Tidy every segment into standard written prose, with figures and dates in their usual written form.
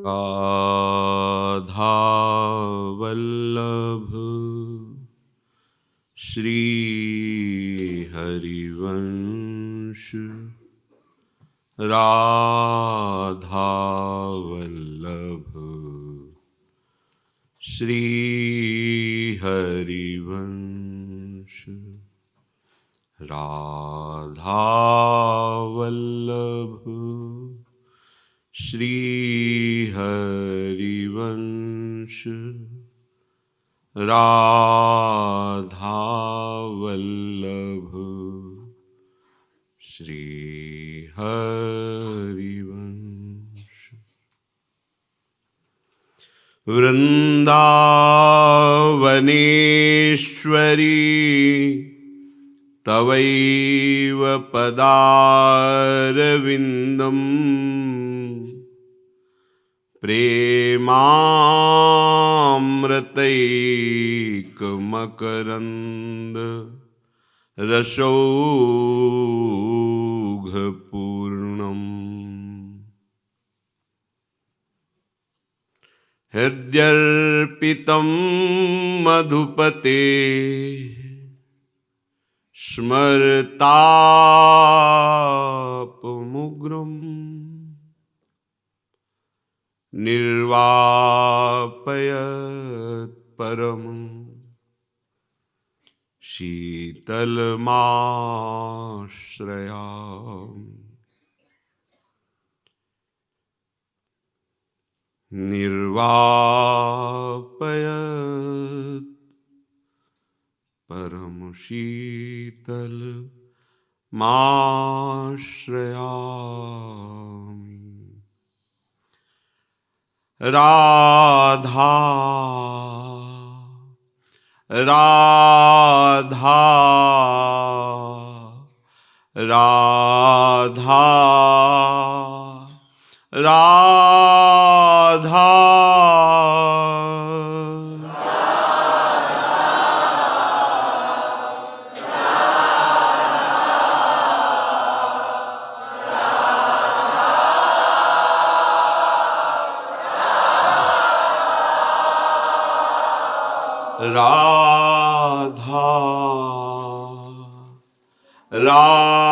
राधा वल्लभ श्री हरिवंश राधा वल्लभ श्री हरिवंश राधा वल्लभ श्री हरिवंश राधा वल्लभ श्री हरिवंश। वृन्दावनेश्वरी तवैव पदारविन्दम् प्रेमामृतैकमकरन्द रसौघपूर्णम् हृद्यर्पितं मधुपते स्मरतापमुग्रम् निर्वापयत् परम् शीतलमाश्रयामि। निर्वापयत् परम शीतलमाश्रयामि। राधा राधा राधा राधा राधा राधा राधा राधा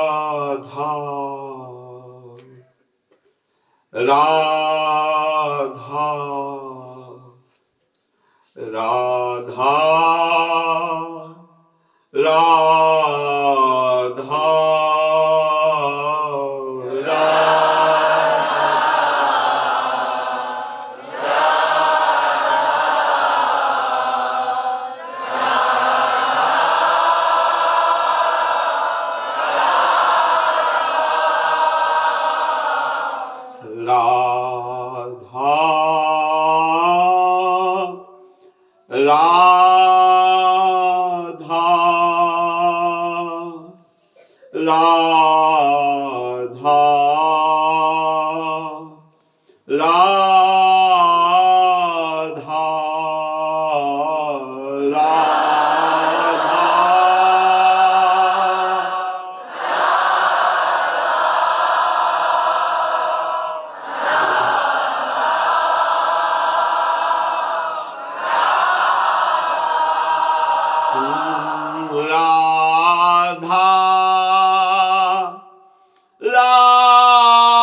राधा राधा राधा राधा राधा राधा राधा राधा राधा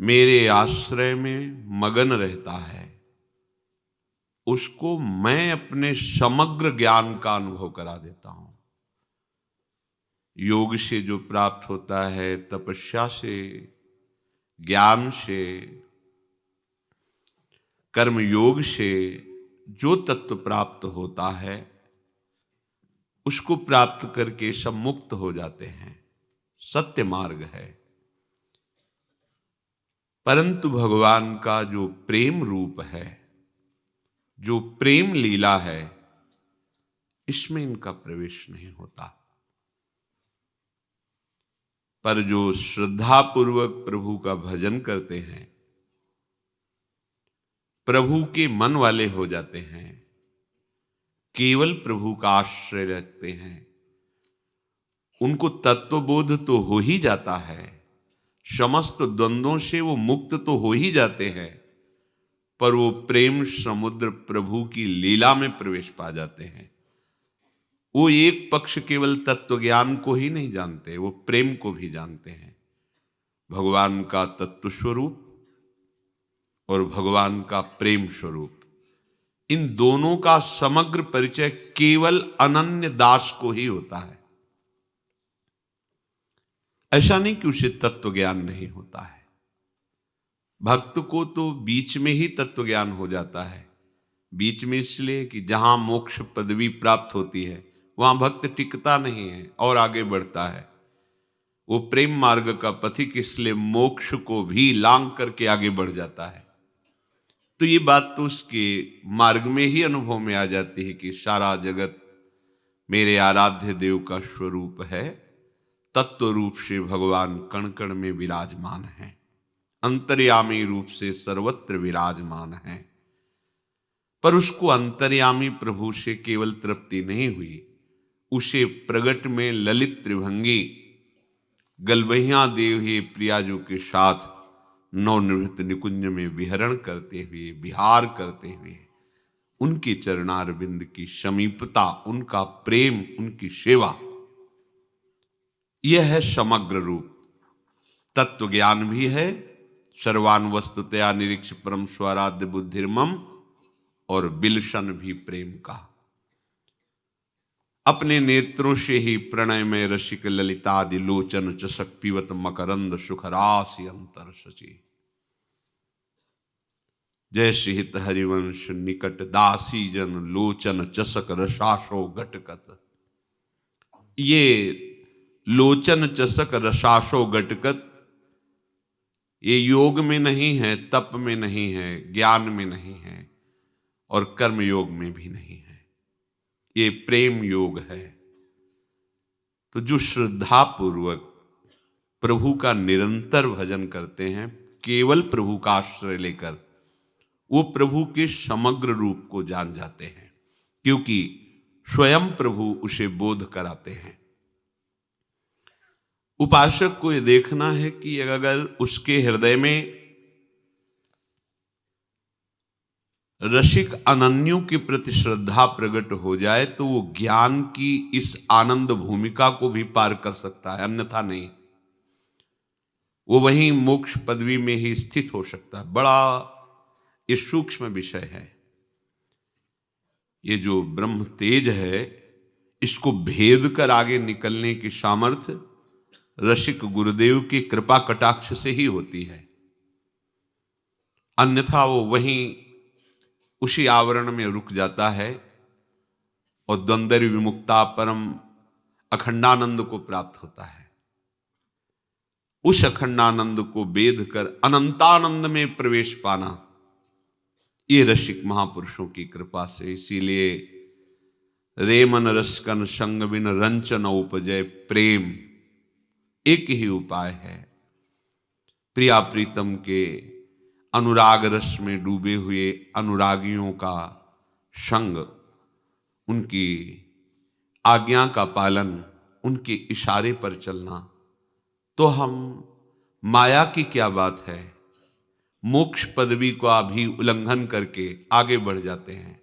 मेरे आश्रय में मगन रहता है, उसको मैं अपने समग्र ज्ञान का अनुभव करा देता हूं। योग से जो प्राप्त होता है, तपस्या से, ज्ञान से, कर्म योग से जो तत्व प्राप्त होता है, उसको प्राप्त करके सब मुक्त हो जाते हैं। सत्य मार्ग है। परंतु भगवान का जो प्रेम रूप है, जो प्रेम लीला है, इसमें इनका प्रवेश नहीं होता। पर जो श्रद्धा पूर्वक प्रभु का भजन करते हैं, प्रभु के मन वाले हो जाते हैं, केवल प्रभु का आश्रय रखते हैं, उनको तत्वबोध तो हो ही जाता है, समस्त द्वंद्वों से वो मुक्त तो हो ही जाते हैं, पर वो प्रेम समुद्र प्रभु की लीला में प्रवेश पा जाते हैं। वो एक पक्ष केवल तत्व ज्ञान को ही नहीं जानते, वो प्रेम को भी जानते हैं। भगवान का तत्व स्वरूप और भगवान का प्रेम स्वरूप, इन दोनों का समग्र परिचय केवल अनन्य दास को ही होता है। ऐसा नहीं कि उसे तत्व ज्ञान नहीं होता है। भक्त को तो बीच में ही तत्व ज्ञान हो जाता है। बीच में इसलिए कि जहां मोक्ष पदवी प्राप्त होती है, वहां भक्त टिकता नहीं है और आगे बढ़ता है। वो प्रेम मार्ग का पथिक इसलिए मोक्ष को भी लांघ करके आगे बढ़ जाता है। तो ये बात तो उसके मार्ग में ही अनुभव में आ जाती है कि सारा जगत मेरे आराध्य देव का स्वरूप है। तत्व रूप से भगवान कण कण में विराजमान है, अंतर्यामी रूप से सर्वत्र विराजमान है। पर उसको अंतर्यामी प्रभु से केवल तृप्ति नहीं हुई, उसे प्रगट में ललित त्रिभंगी गलबहिया देव ही प्रियाजू के साथ नवनिवृत्त निकुंज में विहरण करते हुए, विहार करते हुए, उनके चरणारविंद की समीपता, उनका प्रेम, उनकी सेवा, यह है समग्र रूप। तत्व ज्ञान भी है, सर्वान वस्तुतया निरीक्ष परम स्वाराध्य बुद्धिर्मम, और बिलशन भी प्रेम का। अपने नेत्रों से ही प्रणय में रसिक ललितादि लोचन चषक पीवत मकरंद सुखरासि अंतर सची। जैसे हित हरिवंश निकट दासी जन लोचन चषक रसाशो घटकत। ये लोचन चषक रसाशो घटकत, ये योग में नहीं है, तप में नहीं है, ज्ञान में नहीं है, और कर्म योग में भी नहीं है। ये प्रेम योग है। तो जो श्रद्धा पूर्वक प्रभु का निरंतर भजन करते हैं, केवल प्रभु का आश्रय लेकर, वो प्रभु के समग्र रूप को जान जाते हैं, क्योंकि स्वयं प्रभु उसे बोध कराते हैं। उपासक को ये देखना है कि अगर उसके हृदय में रसिक अनन्यों के प्रति श्रद्धा प्रकट हो जाए, तो वो ज्ञान की इस आनंद भूमिका को भी पार कर सकता है, अन्यथा नहीं। वो वहीं मोक्ष पदवी में ही स्थित हो सकता है। बड़ा ये सूक्ष्म विषय है। ये जो ब्रह्म तेज है, इसको भेद कर आगे निकलने की सामर्थ्य रसिक गुरुदेव की कृपा कटाक्ष से ही होती है, अन्यथा वो वहीं उसी आवरण में रुक जाता है और द्वंद्व विमुक्ता परम अखंडानंद को प्राप्त होता है। उस अखंडानंद को वेद कर अनंतानंद में प्रवेश पाना, ये रसिक महापुरुषों की कृपा से। इसीलिए रे मन रसकन संग बिन रंचन उपजय प्रेम, एक ही उपाय है। प्रिया प्रीतम के अनुराग रस में डूबे हुए अनुरागियों का संग, उनकी आज्ञा का पालन, उनके इशारे पर चलना, तो हम माया की क्या बात है, मोक्ष पदवी का भी उल्लंघन करके आगे बढ़ जाते हैं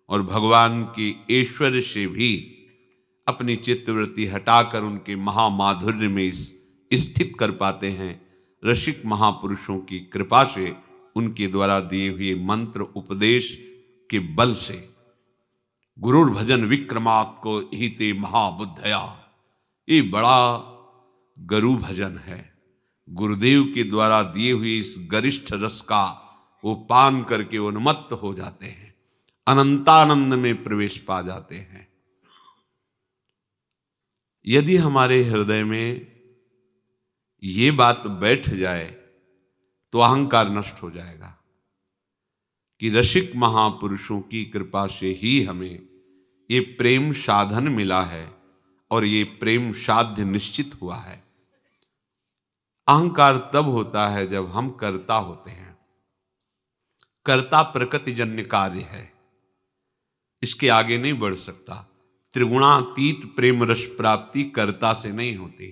और भगवान की ऐश्वर्य से भी अपनी चित्तवृत्ति हटाकर उनके महामाधुर्य में स्थित कर पाते हैं। रसिक महापुरुषों की कृपा से, उनके द्वारा दिए हुए मंत्र उपदेश के बल से, गुरुर भजन विक्रमात् को हिते महाबुद्धया, ये बड़ा गुरु भजन है। गुरुदेव के द्वारा दिए हुए इस गरिष्ठ रस का वो पान करके उन्मत्त हो जाते हैं, अनंतानंद में प्रवेश पा जाते हैं। यदि हमारे हृदय में ये बात बैठ जाए तो अहंकार नष्ट हो जाएगा कि रसिक महापुरुषों की कृपा से ही हमें ये प्रेम साधन मिला है और ये प्रेम साध्य निश्चित हुआ है। अहंकार तब होता है जब हम कर्ता होते हैं। कर्ता प्रकृतिजन्य कार्य है, इसके आगे नहीं बढ़ सकता। त्रिगुणातीत प्रेम रस प्राप्ति कर्ता से नहीं होती,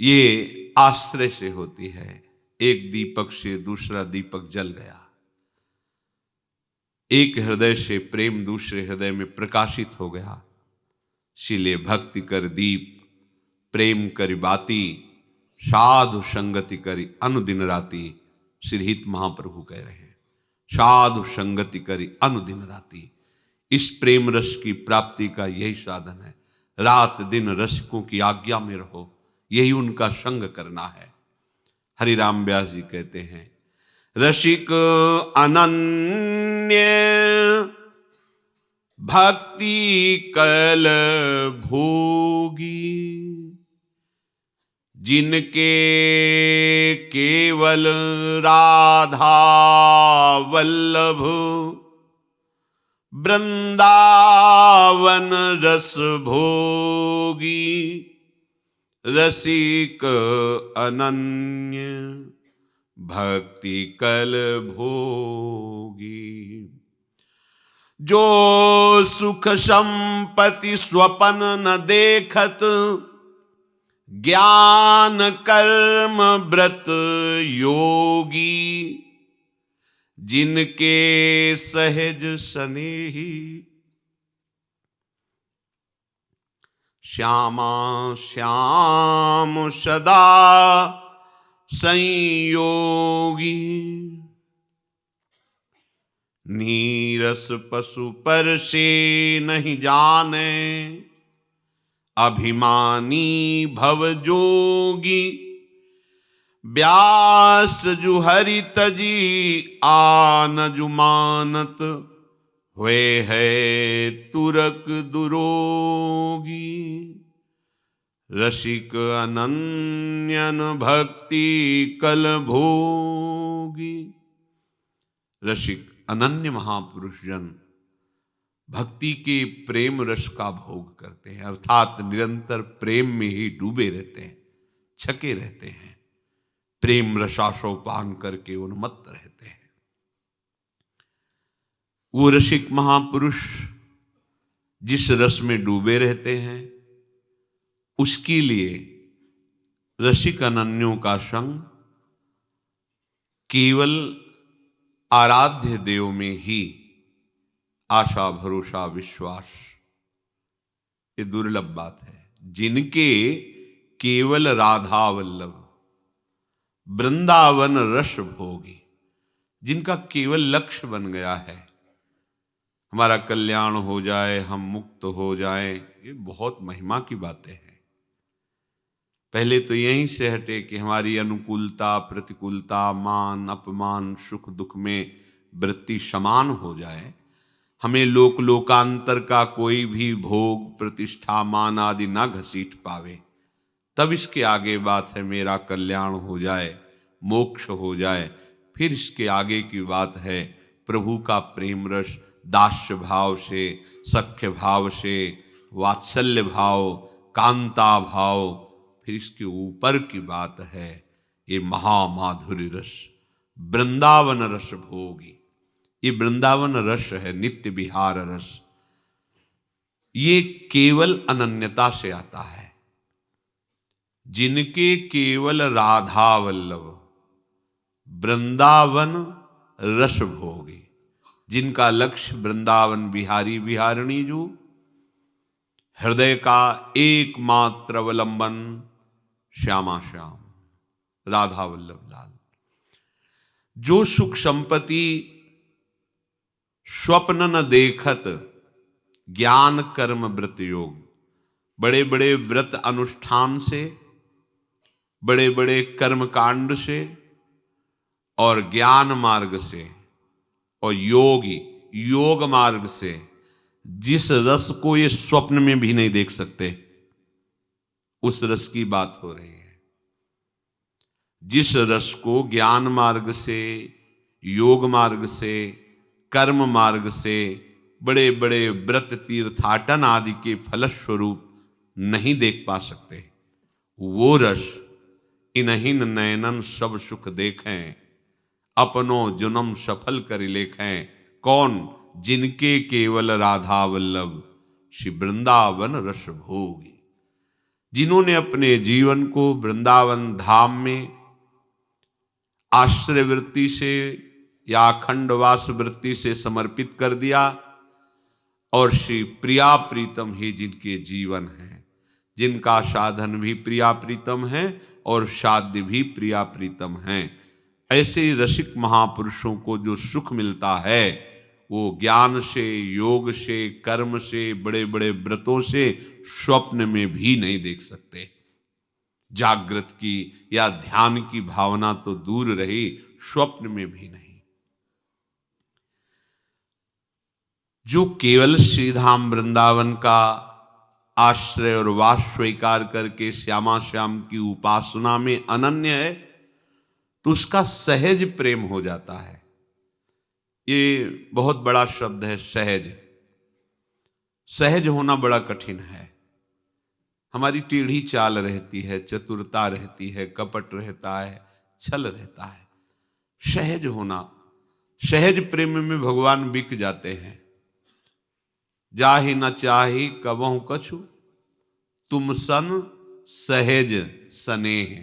ये आश्रय से होती है। एक दीपक से दूसरा दीपक जल गया, एक हृदय से प्रेम दूसरे हृदय में प्रकाशित हो गया। इसीलिए भक्ति कर दीप प्रेम करि बाती, साधु संगति करि अनुदिन राती। श्रीहित महाप्रभु कह रहे हैं, साधु संगति करि अनुदिन राती। इस प्रेम रस की प्राप्ति का यही साधन है। रात दिन रसिकों की आज्ञा में रहो, यही उनका संग करना है। हरिराम व्यास जी कहते हैं, रसिक अनन्य भक्ति कल भोगी, जिनके केवल राधा वल्लभ वृंदावन रस भोगी। रसिक अनन्य भक्ति कल भोगी, जो सुख संपत्ति स्वपन न देखत, ज्ञान कर्म व्रत योगी। जिनके सहज स्नेही श्यामा श्याम सदा संयोगी। नीरस पशु पर से नहीं जाने, अभिमानी भव जोगी। व्यास जु हरि तजी आन जु मानत, हुए है तुरक दुरोगी। रसिक अनन्यन भक्ति कल भोगी। रसिक अनन्य महापुरुष जन भक्ति के प्रेम रस का भोग करते हैं, अर्थात निरंतर प्रेम में ही डूबे रहते हैं, छके रहते हैं, प्रेम रसास्वापान करके उन्मत्त रहते हैं। वो रसिक महापुरुष जिस रस में डूबे रहते हैं, उसके लिए रसिक अनन्यों का संग केवल आराध्य देव में ही आशा भरोसा विश्वास, ये दुर्लभ बात है। जिनके केवल राधा वल्लभ वृंदावन रस भोगी, जिनका केवल लक्ष्य बन गया है हमारा कल्याण हो जाए, हम मुक्त हो जाएं, ये बहुत महिमा की बातें हैं। पहले तो यहीं से हटे कि हमारी अनुकूलता प्रतिकूलता, मान अपमान, सुख दुख में वृत्ति समान हो जाए, हमें लोक लोकांतर का कोई भी भोग प्रतिष्ठा मान आदि ना घसीट पावे, तब इसके आगे बात है मेरा कल्याण हो जाए, मोक्ष हो जाए। फिर इसके आगे की बात है प्रभु का प्रेम रस दास्य भाव से, सख्य भाव से, वात्सल्य भाव, कांता भाव। फिर इसके ऊपर की बात है ये महामाधुर्य रस, वृंदावन रस भोगी। ये वृंदावन रस है, नित्य विहार रस। ये केवल अनन्यता से आता है। जिनके केवल राधा वल्लभ वृंदावन रस भोगी, जिनका लक्ष्य वृंदावन बिहारी बिहारिणी जो, हृदय का एकमात्र अवलंबन श्यामा श्याम, राधा वल्लभ लाल। जो सुख संपत्ति स्वप्न न देखत, ज्ञान कर्म व्रत योग। बड़े बड़े व्रत अनुष्ठान से, बड़े बड़े कर्म कांड से और ज्ञान मार्ग से और योग मार्ग से जिस रस को ये स्वप्न में भी नहीं देख सकते, उस रस की बात हो रही है। जिस रस को ज्ञान मार्ग से, योग मार्ग से, कर्म मार्ग से, बड़े बड़े व्रत तीर्थाटन आदि के फलस्वरूप नहीं देख पा सकते, वो रस इन्हीं नयनन सब सुख देखें, अपनो जन्म सफल कर लेखें। कौन? जिनके केवल राधा वल्लभ श्री वृंदावन रस भोगी। जिन्होंने अपने जीवन को वृंदावन धाम में आश्रय वृत्ति से या अखंडवास वृत्ति से समर्पित कर दिया, और श्री प्रिया प्रीतम ही जिनके जीवन है, जिनका साधन भी प्रिया प्रीतम है और साध्य भी प्रिया प्रीतम है, ऐसे रसिक महापुरुषों को जो सुख मिलता है वो ज्ञान से, योग से, कर्म से, बड़े बड़े व्रतों से स्वप्न में भी नहीं देख सकते। जागृत की या ध्यान की भावना तो दूर रही, स्वप्न में भी नहीं। जो केवल श्रीधाम वृंदावन का आश्रय और वास स्वीकार करके श्यामा श्याम की उपासना में अनन्य है, तो उसका सहज प्रेम हो जाता है। ये बहुत बड़ा शब्द है, सहज। सहज होना बड़ा कठिन है। हमारी टेढ़ी चाल रहती है, चतुरता रहती है, कपट रहता है, छल रहता है। सहज होना, सहज प्रेम में भगवान बिक जाते हैं। जाहि न चाही कबहु कछु, तुम सन सहज स्नेह।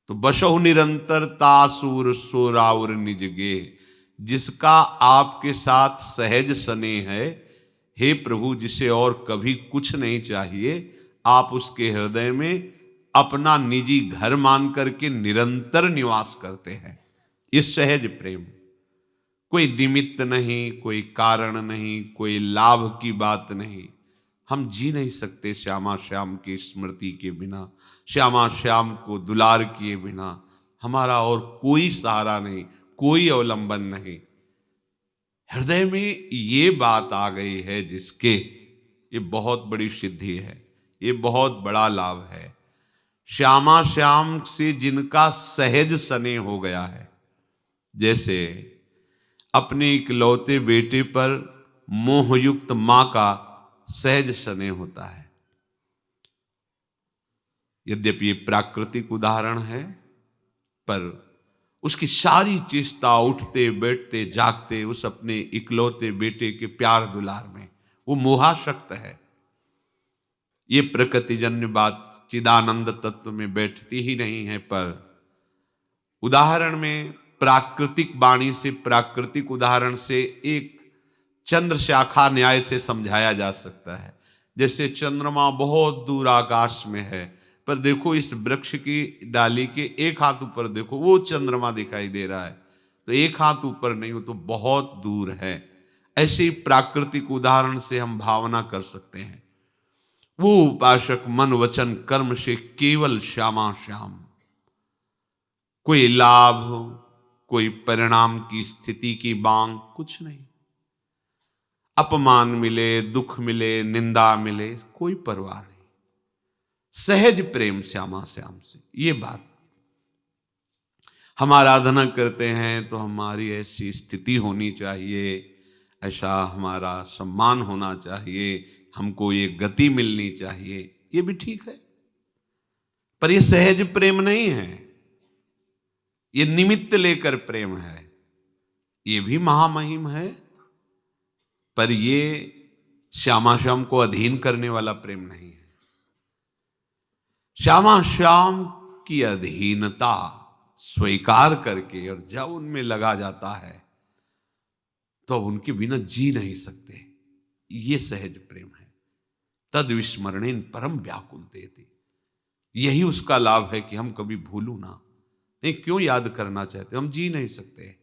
तो बसहु निरंतर तासुर सोराउर निज गे। जिसका आपके साथ सहज स्नेह है, हे प्रभु, जिसे और कभी कुछ नहीं चाहिए, आप उसके हृदय में अपना निजी घर मान करके निरंतर निवास करते हैं। ये सहज प्रेम। कोई निमित्त नहीं, कोई कारण नहीं, कोई लाभ की बात नहीं। हम जी नहीं सकते श्यामा श्याम की स्मृति के बिना, श्यामा श्याम को दुलार किए बिना। हमारा और कोई सहारा नहीं, कोई अवलंबन नहीं। हृदय में ये बात आ गई है जिसके, ये बहुत बड़ी सिद्धि है, ये बहुत बड़ा लाभ है। श्यामा श्याम से जिनका सहज स्नेह हो गया है, जैसे अपने इकलौते बेटे पर मोहयुक्त मां का सहज स्नेह होता है। यद्यपि ये प्राकृतिक उदाहरण है, पर उसकी सारी चेष्टा उठते बैठते जागते उस अपने इकलौते बेटे के प्यार दुलार में, वो मोहाशक्त है। ये प्रकृतिजन्य बात चिदानंद तत्व में बैठती ही नहीं है, पर उदाहरण में प्राकृतिक वाणी से, प्राकृतिक उदाहरण से एक चंद्र शाखा न्याय से समझाया जा सकता है। जैसे चंद्रमा बहुत दूर आकाश में है, पर देखो इस वृक्ष की डाली के एक हाथ ऊपर देखो, वो चंद्रमा दिखाई दे रहा है, तो एक हाथ ऊपर नहीं, हो तो बहुत दूर है। ऐसे ही प्राकृतिक उदाहरण से हम भावना कर सकते हैं। वो उपासक मन वचन कर्म से केवल श्यामा श्याम, कोई लाभ, कोई परिणाम की स्थिति की मांग कुछ नहीं। अपमान मिले, दुख मिले, निंदा मिले, कोई परवाह नहीं। सहज प्रेम श्यामा श्याम से। ये बात हम आराधना करते हैं तो हमारी ऐसी स्थिति होनी चाहिए, ऐसा हमारा सम्मान होना चाहिए, हमको ये गति मिलनी चाहिए, ये भी ठीक है, पर ये सहज प्रेम नहीं है। ये निमित्त लेकर प्रेम है। ये भी महामहिम है, पर ये श्यामा श्याम को अधीन करने वाला प्रेम नहीं है। श्यामा श्याम की अधीनता स्वीकार करके और जब उनमें लगा जाता है तो उनके बिना जी नहीं सकते। ये सहज प्रेम है। तद विस्मरणेन परम व्याकुल देति। यही उसका लाभ है कि हम कभी भूलूं ना। नहीं, क्यों याद करना चाहते, हम जी नहीं सकते।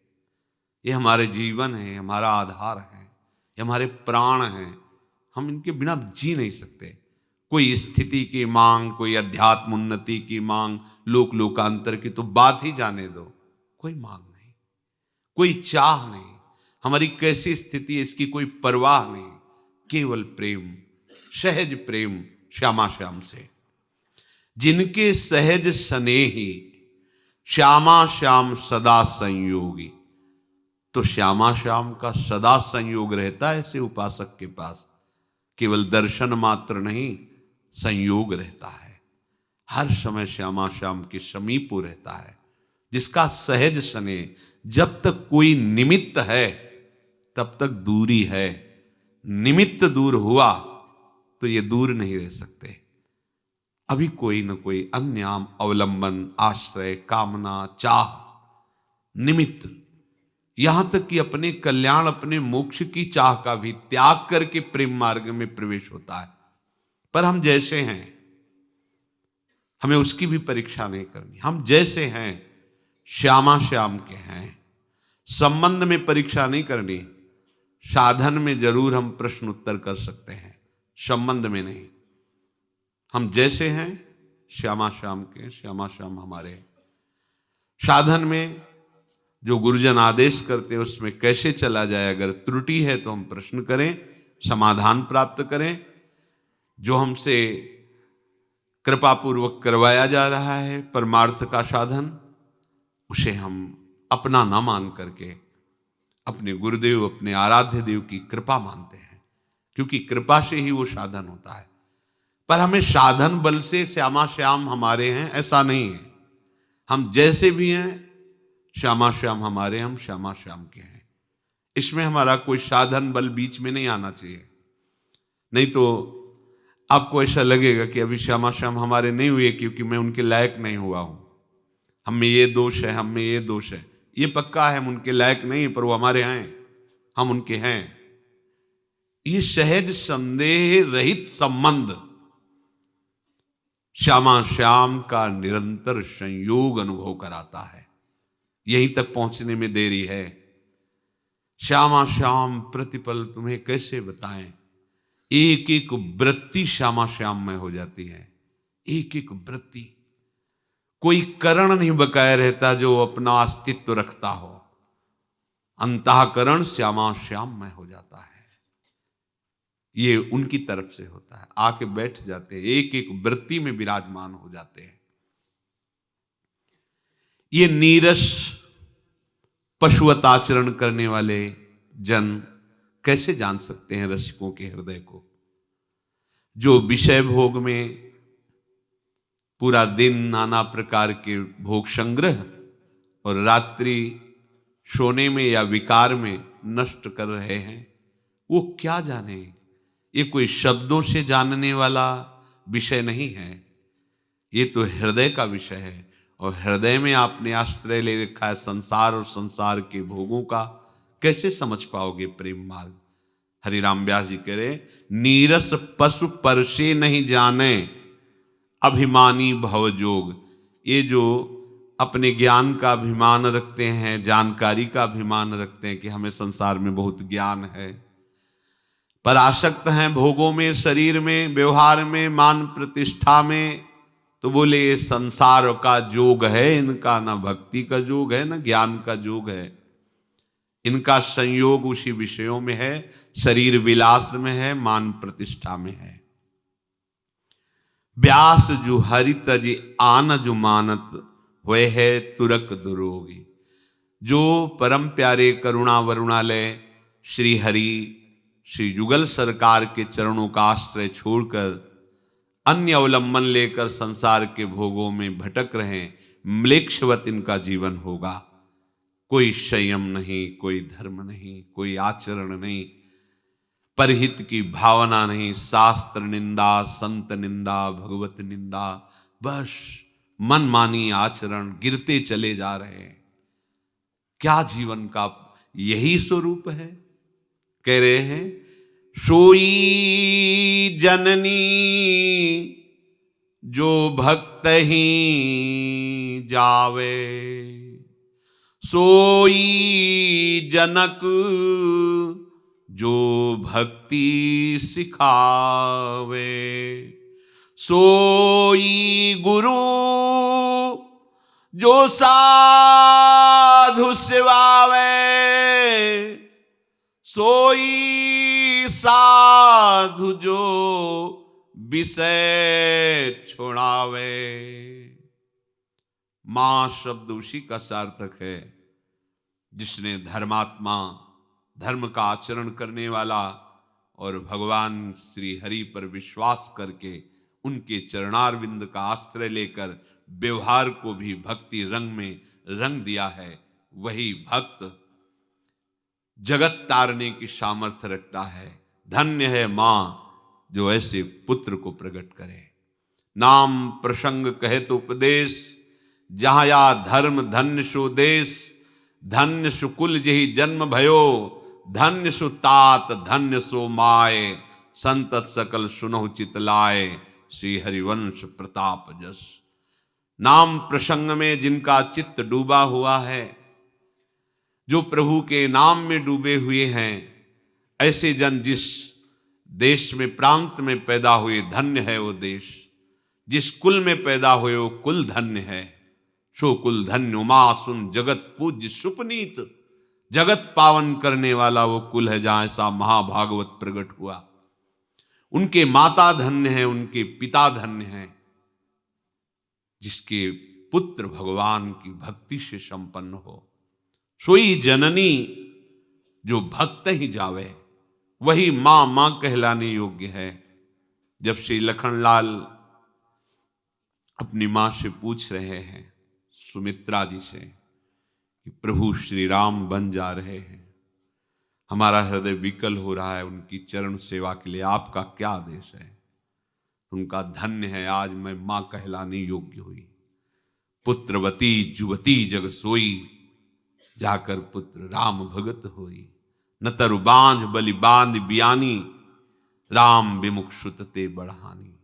ये हमारे जीवन है, हमारा आधार है, ये हमारे प्राण हैं, हम इनके बिना जी नहीं सकते। कोई स्थिति की मांग, कोई अध्यात्म उन्नति की मांग, लोक लोकांतर की तो बात ही जाने दो, कोई मांग नहीं, कोई चाह नहीं, हमारी कैसी स्थिति है इसकी कोई परवाह नहीं। केवल प्रेम, सहज प्रेम श्यामा श्याम से। जिनके सहज स्नेही श्यामा श्याम सदा संयोगी। तो श्यामा श्याम का सदा संयोग रहता है ऐसे उपासक के पास। केवल दर्शन मात्र नहीं, संयोग रहता है, हर समय श्यामा श्याम के समीप रहता है। जिसका सहज स्नेह, जब तक कोई निमित्त है तब तक दूरी है, निमित्त दूर हुआ तो ये दूर नहीं रह सकते। अभी कोई न कोई अन्य अवलंबन, आश्रय, कामना, चाह, निमित्त, यहां तक कि अपने कल्याण, अपने मोक्ष की चाह का भी त्याग करके प्रेम मार्ग में प्रवेश होता है। पर हम जैसे हैं, हमें उसकी भी परीक्षा नहीं करनी। हम जैसे हैं श्यामा श्याम के हैं, संबंध में परीक्षा नहीं करनी। साधन में जरूर हम प्रश्न उत्तर कर सकते हैं, संबंध में नहीं। हम जैसे हैं श्यामा श्याम के, श्यामा श्याम हमारे। साधन में जो गुरुजन आदेश करते हैं उसमें कैसे चला जाए, अगर त्रुटि है तो हम प्रश्न करें, समाधान प्राप्त करें। जो हमसे कृपापूर्वक करवाया जा रहा है परमार्थ का साधन, उसे हम अपना ना मान करके अपने गुरुदेव, अपने आराध्य देव की कृपा मानते हैं, क्योंकि कृपा से ही वो साधन होता है। पर हमें साधन बल से श्यामा श्याम हमारे हैं ऐसा नहीं है। हम जैसे भी हैं श्यामा श्याम हमारे, हम श्यामा श्याम के हैं। इसमें हमारा कोई साधन बल बीच में नहीं आना चाहिए। नहीं तो आपको ऐसा लगेगा कि अभी श्यामा श्याम हमारे नहीं हुए क्योंकि मैं उनके लायक नहीं हुआ हूं, हम में ये दोष है, हम में ये दोष है। ये पक्का है, हम उनके लायक नहीं, पर वो हमारे हैं, हम उनके हैं। ये सहज संदेह रहित संबंध श्यामा श्याम का निरंतर संयोग अनुभव कराता है। यहीं तक पहुंचने में देरी है। श्यामा श्याम प्रतिपल तुम्हें कैसे बताएं, एक एक वृत्ति श्यामा श्याम में हो जाती है। एक एक वृत्ति, कोई करण नहीं बकाया रहता जो अपना अस्तित्व रखता हो। अंतःकरण श्यामा श्याम में हो जाता है। ये उनकी तरफ से होता है, आके बैठ जाते हैं, एक एक वृत्ति में विराजमान हो जाते हैं। ये नीरस पशुवत आचरण करने वाले जन कैसे जान सकते हैं रसिकों के हृदय को? जो विषय भोग में पूरा दिन नाना प्रकार के भोग संग्रह और रात्रि सोने में या विकार में नष्ट कर रहे हैं, वो क्या जाने? ये कोई शब्दों से जानने वाला विषय नहीं है, ये तो हृदय का विषय है। और हृदय में आपने आश्रय ले रखा है संसार और संसार के भोगों का, कैसे समझ पाओगे प्रेम मार्ग? हरिराम व्यास जी कह रहे, नीरस पशु परसे नहीं जाने अभिमानी भवजोग। ये जो अपने ज्ञान का अभिमान रखते हैं, जानकारी का अभिमान रखते हैं कि हमें संसार में बहुत ज्ञान है, पर आसक्त हैं भोगों में, शरीर में, व्यवहार में, मान प्रतिष्ठा में, तो बोले ये संसार का जोग है इनका, ना भक्ति का जोग है ना ज्ञान का जोग है। इनका संयोग उसी विषयों में है, शरीर विलास में है, मान प्रतिष्ठा में है। व्यास जो हरित जी आन जो मानत हुए है तुरक दुरोगी। जो परम प्यारे करुणा वरुणालय श्री हरि श्री जुगल सरकार के चरणों का आश्रय छोड़कर अन्य अवलंबन लेकर संसार के भोगों में भटक रहे, म्लेच्छवत इनका जीवन होगा। कोई संयम नहीं, कोई धर्म नहीं, कोई आचरण नहीं, परहित की भावना नहीं, शास्त्र निंदा, संत निंदा, भगवत निंदा, बस मनमानी आचरण, गिरते चले जा रहे हैं। क्या जीवन का यही स्वरूप है? कह रहे हैं सोई जननी जो भक्त ही जावे, सोई जनक जो भक्ति सिखावे, सोई गुरु जो साधु सेवावे, सोई साधु जो विषय छोड़ावे। मां शब्द उसी का सार्थक है जिसने धर्मात्मा, धर्म का आचरण करने वाला और भगवान श्री हरि पर विश्वास करके उनके चरणारविंद का आश्रय लेकर व्यवहार को भी भक्ति रंग में रंग दिया है। वही भक्त जगत तारने की सामर्थ्य रखता है। धन्य है मां जो ऐसे पुत्र को प्रकट करे। नाम प्रसंग कहे तो उपदेश, जहाँ या धर्म धन्य सो देश, धन्य सुकुल जही जन्म भयो, धन्य सु तात धन्य सो माए, संतत सकल सुनहु चित लाए, श्री हरिवंश प्रताप जस। नाम प्रसंग में जिनका चित्त डूबा हुआ है, जो प्रभु के नाम में डूबे हुए हैं, ऐसे जन जिस देश में प्रांत में पैदा हुए धन्य है वो देश, जिस कुल में पैदा हुए वो कुल धन्य है। सो कुल धन्य उमा सुन जगत पूज्य सुपनीत, जगत पावन करने वाला वो कुल है जहां ऐसा महाभागवत प्रकट हुआ। उनके माता धन्य है, उनके पिता धन्य है, जिसके पुत्र भगवान की भक्ति से संपन्न हो। सोई जननी जो भक्त ही जावे, वही मां मां कहलाने योग्य है। जब श्री लखनलाल अपनी मां से पूछ रहे हैं, सुमित्रा जी से, कि प्रभु श्री राम बन जा रहे हैं, हमारा हृदय विकल हो रहा है, उनकी चरण सेवा के लिए आपका क्या आदेश है? उनका धन्य है आज मैं मां कहलाने योग्य हुई। पुत्रवती जुवती जग सोई, जाकर पुत्र राम भगत होई। न तरु बांझ बलि बांध बियानी, राम विमुख सुतते बढ़ानी।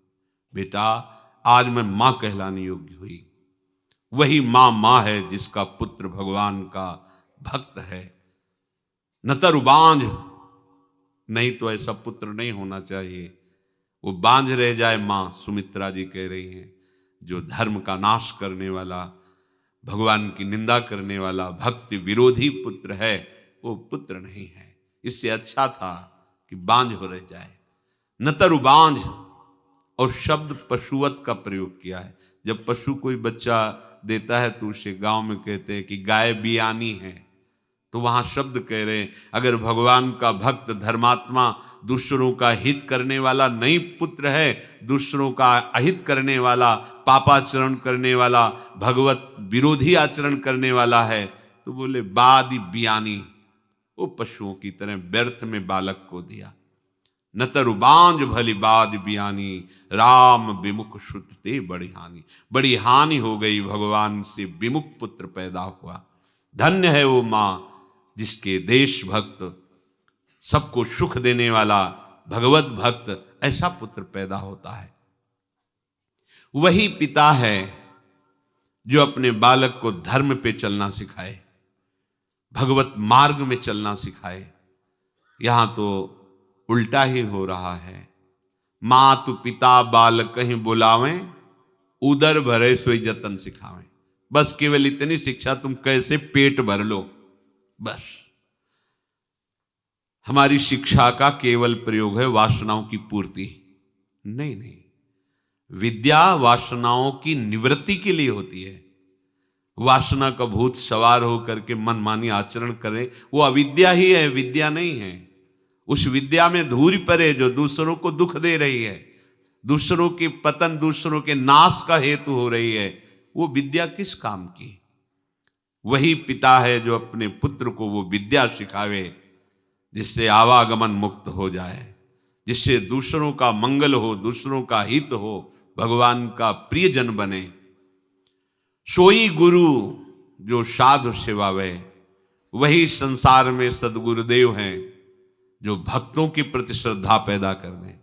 बेटा आज मैं मां कहलाने योग्य हुई। वही मां मां है जिसका पुत्र भगवान का भक्त है। न तरु बांझ, नहीं तो ऐसा पुत्र नहीं होना चाहिए, वो बांझ रह जाए। मां सुमित्रा जी कह रही हैं, जो धर्म का नाश करने वाला, भगवान की निंदा करने वाला, भक्ति विरोधी पुत्र है, वो पुत्र नहीं है। इससे अच्छा था कि बांझ हो रह जाए। न तरु बांझ, और शब्द पशुवत का प्रयोग किया है। जब पशु कोई बच्चा देता है तो उसे गांव में कहते हैं कि गाय बियानी है, तो वहां शब्द कह रहे हैं, अगर भगवान का भक्त धर्मात्मा दूसरों का हित करने वाला नहीं पुत्र है, दूसरों का अहित करने वाला, पापाचरण करने वाला, भगवत विरोधी आचरण करने वाला है, तो बोले बादी बियानी, वो पशुओं की तरह व्यर्थ में बालक को दिया। न तरु बांझ भली बाद बियानी, राम विमुख सुतते बड़ी हानि। बड़ी हानि हो गई, भगवान से विमुख पुत्र पैदा हुआ। धन्य है वो मां जिसके देशभक्त, सबको सुख देने वाला भगवत भक्त ऐसा पुत्र पैदा होता है। वही पिता है जो अपने बालक को धर्म पे चलना सिखाए, भगवत मार्ग में चलना सिखाए। यहां तो उल्टा ही हो रहा है। मातु पिता बाल कहीं बुलावें, उदर भरे सोई जतन सिखावें। बस केवल इतनी शिक्षा, तुम कैसे पेट भर लो, बस। हमारी शिक्षा का केवल प्रयोग है वासनाओं की पूर्ति। नहीं नहीं, विद्या वासनाओं की निवृत्ति के लिए होती है। वासना का भूत सवार होकर के मनमानी आचरण करे, वो अविद्या ही है, विद्या नहीं है। उस विद्या में धूरी पड़े जो दूसरों को दुख दे रही है, दूसरों के पतन, दूसरों के नाश का हेतु हो रही है, वो विद्या किस काम की? वही पिता है जो अपने पुत्र को वो विद्या सिखावे जिससे आवागमन मुक्त हो जाए, जिससे दूसरों का मंगल हो, दूसरों का हित हो, भगवान का प्रियजन बने। सोई गुरु जो साधु सेवावे, वही संसार में सदगुरुदेव हैं जो भक्तों के प्रति श्रद्धा पैदा कर दें।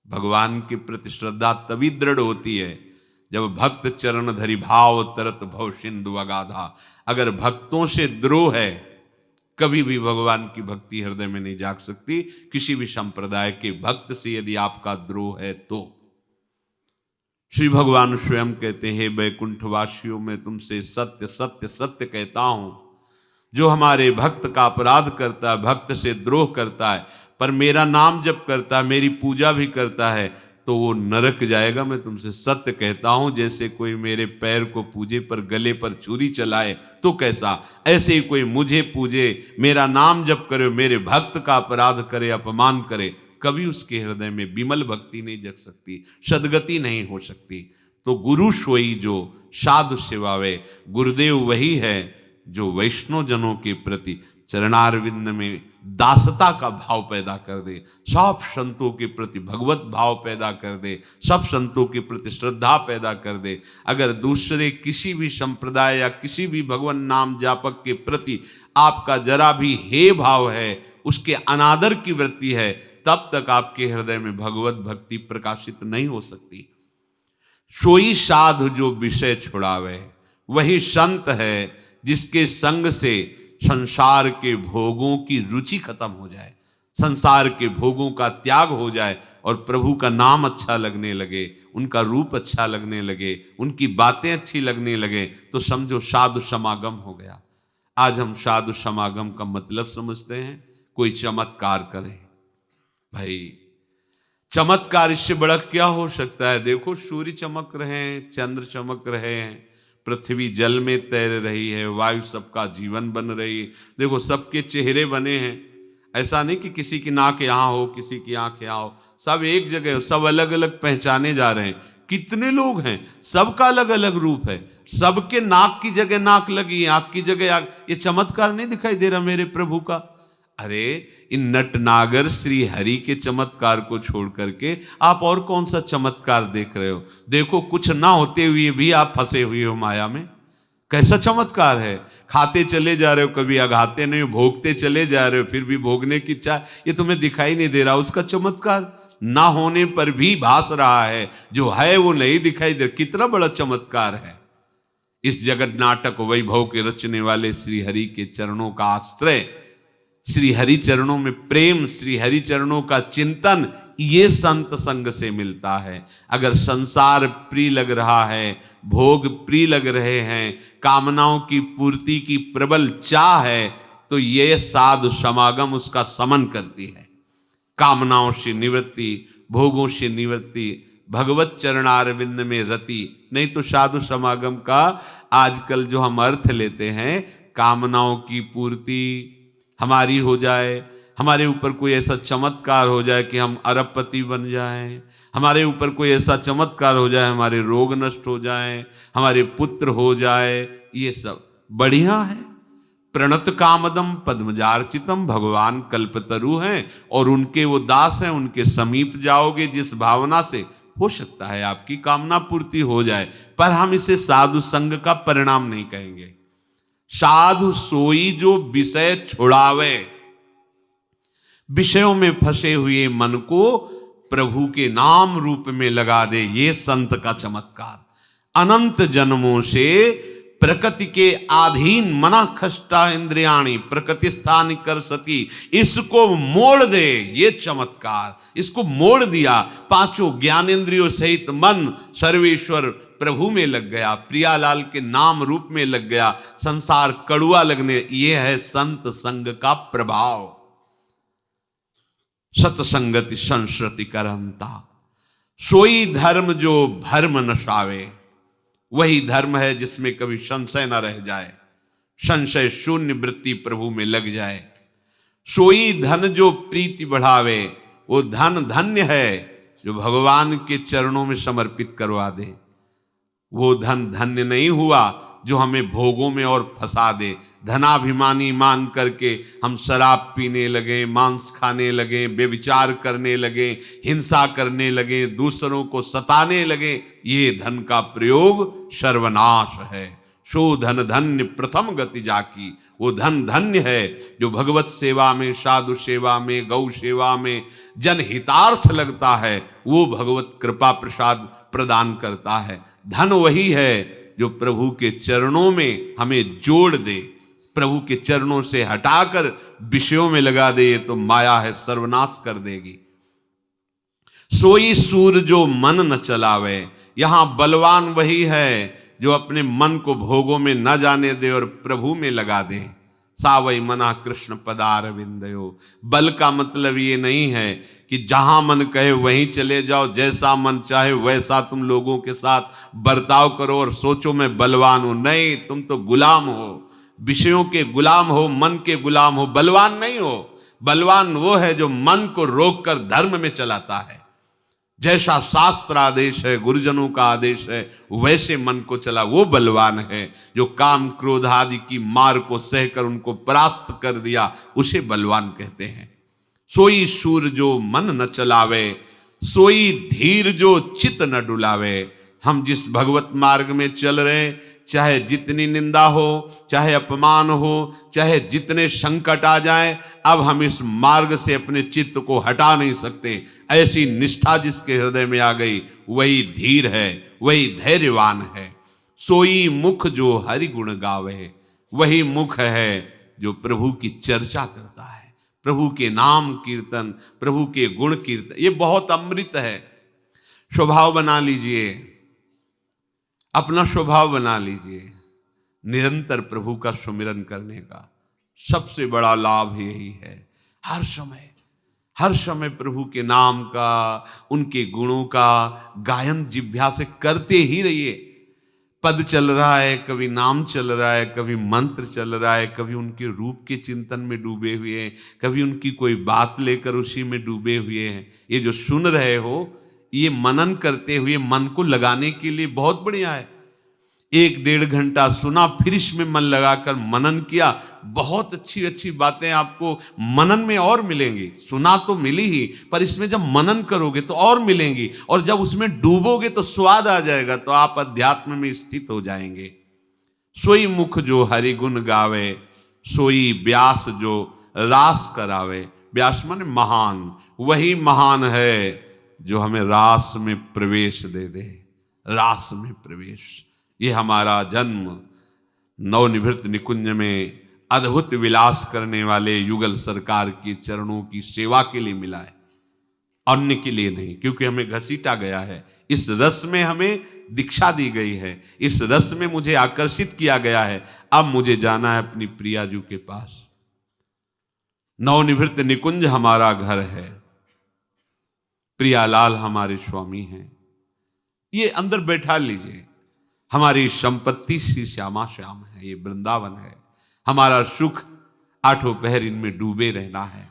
भगवान के प्रति श्रद्धा तभी दृढ़ होती है जब भक्त चरण धरि भाव तरत भव सिंधु अगाधा। अगर भक्तों से द्रोह है, कभी भी भगवान की भक्ति हृदय में नहीं जाग सकती। किसी भी संप्रदाय के भक्त से यदि आपका द्रोह है तो श्री भगवान स्वयं कहते हैं, वैकुंठवासियों में तुमसे सत्य सत्य सत्य कहता हूं, जो हमारे भक्त का अपराध करता है, भक्त से द्रोह करता है, पर मेरा नाम जप करता है, मेरी पूजा भी करता है, तो वो नरक जाएगा। मैं तुमसे सत्य कहता हूं, जैसे कोई मेरे पैर को पूजे पर गले पर छुरी चलाए तो कैसा, ऐसे ही कोई मुझे पूजे, मेरा नाम जप करे, मेरे भक्त का अपराध करे, अपमान करे, कभी उसके हृदय में विमल भक्ति नहीं जग सकती, सद्गति नहीं हो सकती। तो गुरु सोई जो साधु सेवावे, गुरुदेव वही है जो वैष्णव जनों के प्रति चरणारविंद में दासता का भाव पैदा कर दे, सब संतों के प्रति भगवत भाव पैदा कर दे, सब संतों के प्रति श्रद्धा पैदा कर दे। अगर दूसरे किसी भी संप्रदाय या किसी भी भगवान नाम जापक के प्रति आपका जरा भी हे भाव है, उसके अनादर की वृत्ति है, तब तक आपके हृदय में भगवत भक्ति प्रकाशित नहीं हो सकती। सोई साधु जो विषय छुड़ावे, वही संत है जिसके संग से संसार के भोगों की रुचि खत्म हो जाए, संसार के भोगों का त्याग हो जाए और प्रभु का नाम अच्छा लगने लगे, उनका रूप अच्छा लगने लगे, उनकी बातें अच्छी लगने लगे, तो समझो साधु समागम हो गया। आज हम साधु समागम का मतलब समझते हैं, कोई चमत्कार करे। भाई चमत्कार इससे बड़ा क्या हो सकता है? देखो सूर्य चमक रहे हैं, चंद्र चमक रहे हैं, पृथ्वी जल में तैर रही है, वायु सबका जीवन बन रही है। देखो सबके चेहरे बने हैं, ऐसा नहीं कि किसी की नाक यहाँ हो, किसी की आंख यहाँ हो, सब एक जगह हो, सब अलग अलग पहचाने जा रहे हैं। कितने लोग हैं, सबका अलग अलग रूप है, सबके नाक की जगह नाक लगी, आंख की जगह आंख। ये चमत्कार नहीं दिखाई दे रहा मेरे प्रभु का? अरे इन नटनागर श्री हरि के चमत्कार को छोड़ करके आप और कौन सा चमत्कार देख रहे हो? देखो कुछ ना होते हुए भी आप फंसे हुए हो माया में। कैसा चमत्कार है? खाते चले जा रहे हो, कभी अघाते नहीं, भोगते चले जा रहे हो, फिर भी भोगने की इच्छा, ये तुम्हें दिखाई नहीं दे रहा उसका चमत्कार? ना होने पर भी भास रहा है, जो है वो नहीं दिखाई दे। कितना बड़ा चमत्कार है! इस जगत नाटक वैभव के रचने वाले श्री हरि के चरणों का आश्रय, श्री हरि चरणों में प्रेम, श्री हरि चरणों का चिंतन, ये संत संग से मिलता है। अगर संसार प्रिय लग रहा है, भोग प्रिय लग रहे हैं, कामनाओं की पूर्ति की प्रबल चाह है, तो ये साधु समागम उसका समन करती है। कामनाओं से निवृत्ति, भोगों से निवृत्ति, भगवत चरणारविंद में रति। नहीं तो साधु समागम का आजकल जो हम अर्थ लेते हैं, कामनाओं की पूर्ति हमारी हो जाए, हमारे ऊपर कोई ऐसा चमत्कार हो जाए कि हम अरबपति बन जाएं, हमारे ऊपर कोई ऐसा चमत्कार हो जाए हमारे रोग नष्ट हो जाएं, हमारे पुत्र हो जाए, ये सब बढ़िया है। प्रणत कामदम पद्मजार्चितम, भगवान कल्पतरु हैं और उनके वो दास हैं, उनके समीप जाओगे जिस भावना से, हो सकता है आपकी कामना पूर्ति हो जाए, पर हम इसे साधु संग का परिणाम नहीं कहेंगे। साधु सोई जो विषय छुड़ावे, विषयों में फंसे हुए मन को प्रभु के नाम रूप में लगा दे, ये संत का चमत्कार। अनंत जन्मों से प्रकृति के अधीन मना खष्टा इंद्रियाणी प्रकृति स्थान कर सती, इसको मोड़ दे, ये चमत्कार। इसको मोड़ दिया, पांचों ज्ञानेंद्रियों सहित मन सर्वेश्वर प्रभु में लग गया, प्रियालाल के नाम रूप में लग गया, संसार कड़ुआ लगने। यह है संत संग का प्रभाव। सतसंगति संस्कृति करमता, सोई धर्म जो भर्म नशावे, वही धर्म है जिसमें कभी संशय न रह जाए, संशय शून्य वृत्ति प्रभु में लग जाए। सोई धन जो प्रीति बढ़ावे, वो धन धन्य है जो भगवान के चरणों में समर्पित करवा दे। वो धन धन्य नहीं हुआ जो हमें भोगों में और फंसा दे। धनाभिमानी मान करके हम शराब पीने लगे, मांस खाने लगे, व्यभिचार करने लगे, हिंसा करने लगे, दूसरों को सताने लगे। ये धन का प्रयोग सर्वनाश है। सो धन धन्य प्रथम गति जाकी। वो धन धन्य है जो भगवत सेवा में, साधु सेवा में, गौ सेवा में जनहितार्थ लगता है, वो भगवत कृपा प्रसाद प्रदान करता है। धन वही है जो प्रभु के चरणों में हमें जोड़ दे, प्रभु के चरणों से हटाकर विषयों में लगा दे, ये तो माया है, सर्वनाश कर देगी। सोई सूर जो मन न चलावे, यहां बलवान वही है जो अपने मन को भोगों में न जाने दे और प्रभु में लगा दे। सावई मना कृष्ण पदार विंदयो। बल का मतलब ये नहीं है कि जहां मन कहे वहीं चले जाओ, जैसा मन चाहे वैसा तुम लोगों के साथ बर्ताव करो और सोचो मैं बलवान हूं। नहीं, तुम तो गुलाम हो, विषयों के गुलाम हो, मन के गुलाम हो, बलवान नहीं हो। बलवान वो है जो मन को रोककर धर्म में चलाता है। जैसा शास्त्र आदेश है, गुरुजनों का आदेश है, वैसे मन को चला, वो बलवान है। जो काम क्रोध आदि की मार को सहकर उनको परास्त कर दिया, उसे बलवान कहते हैं। सोई शूर जो मन न चलावे, सोई धीर जो चित न डुलावे। हम जिस भगवत मार्ग में चल रहे हैं, चाहे जितनी निंदा हो, चाहे अपमान हो, चाहे जितने संकट आ जाए, अब हम इस मार्ग से अपने चित्त को हटा नहीं सकते। ऐसी निष्ठा जिसके हृदय में आ गई, वही धीर है, वही धैर्यवान है। सोई मुख जो हरि गुण गावे, वही मुख है जो प्रभु की चर्चा करता है, प्रभु के नाम कीर्तन, प्रभु के गुण कीर्तन। ये बहुत अमृत है। स्वभाव बना लीजिए, अपना स्वभाव बना लीजिए निरंतर प्रभु का सुमिरन करने का। सबसे बड़ा लाभ यही है। हर समय प्रभु के नाम का, उनके गुणों का गायन जिह्वा से करते ही रहिए। पद चल रहा है, कभी नाम चल रहा है, कभी मंत्र चल रहा है, कभी उनके रूप के चिंतन में डूबे हुए हैं, कभी उनकी कोई बात लेकर उसी में डूबे हुए हैं। ये जो सुन रहे हो, ये मनन करते हुए मन को लगाने के लिए बहुत बढ़िया है। 1-1.5 घंटा सुना, फिर इसमें मन लगाकर मनन किया, बहुत अच्छी अच्छी बातें आपको मनन में और मिलेंगी। सुना तो मिली ही, पर इसमें जब मनन करोगे तो और मिलेंगी, और जब उसमें डूबोगे तो स्वाद आ जाएगा, तो आप अध्यात्म में स्थित हो जाएंगे। सोई मुख जो हरि गुण गावे, सोई व्यास जो रास करावे। व्यास माने महान, वही महान है जो हमें रास में प्रवेश दे दे। रास में प्रवेश, ये हमारा जन्म नवनिभृत निकुंज में अद्भुत विलास करने वाले युगल सरकार के चरणों की सेवा के लिए मिला है, अन्य के लिए नहीं। क्योंकि हमें घसीटा गया है, इस रस में हमें दीक्षा दी गई है, इस रस में मुझे आकर्षित किया गया है। अब मुझे जाना है अपनी प्रियाजू के पास। नवनिभृत निकुंज हमारा घर है, प्रियालाल हमारे स्वामी हैं। ये अंदर बैठा लीजिए। हमारी संपत्ति श्री श्यामा श्याम है, ये वृंदावन है। हमारा सुख आठों पहर इनमें डूबे रहना है।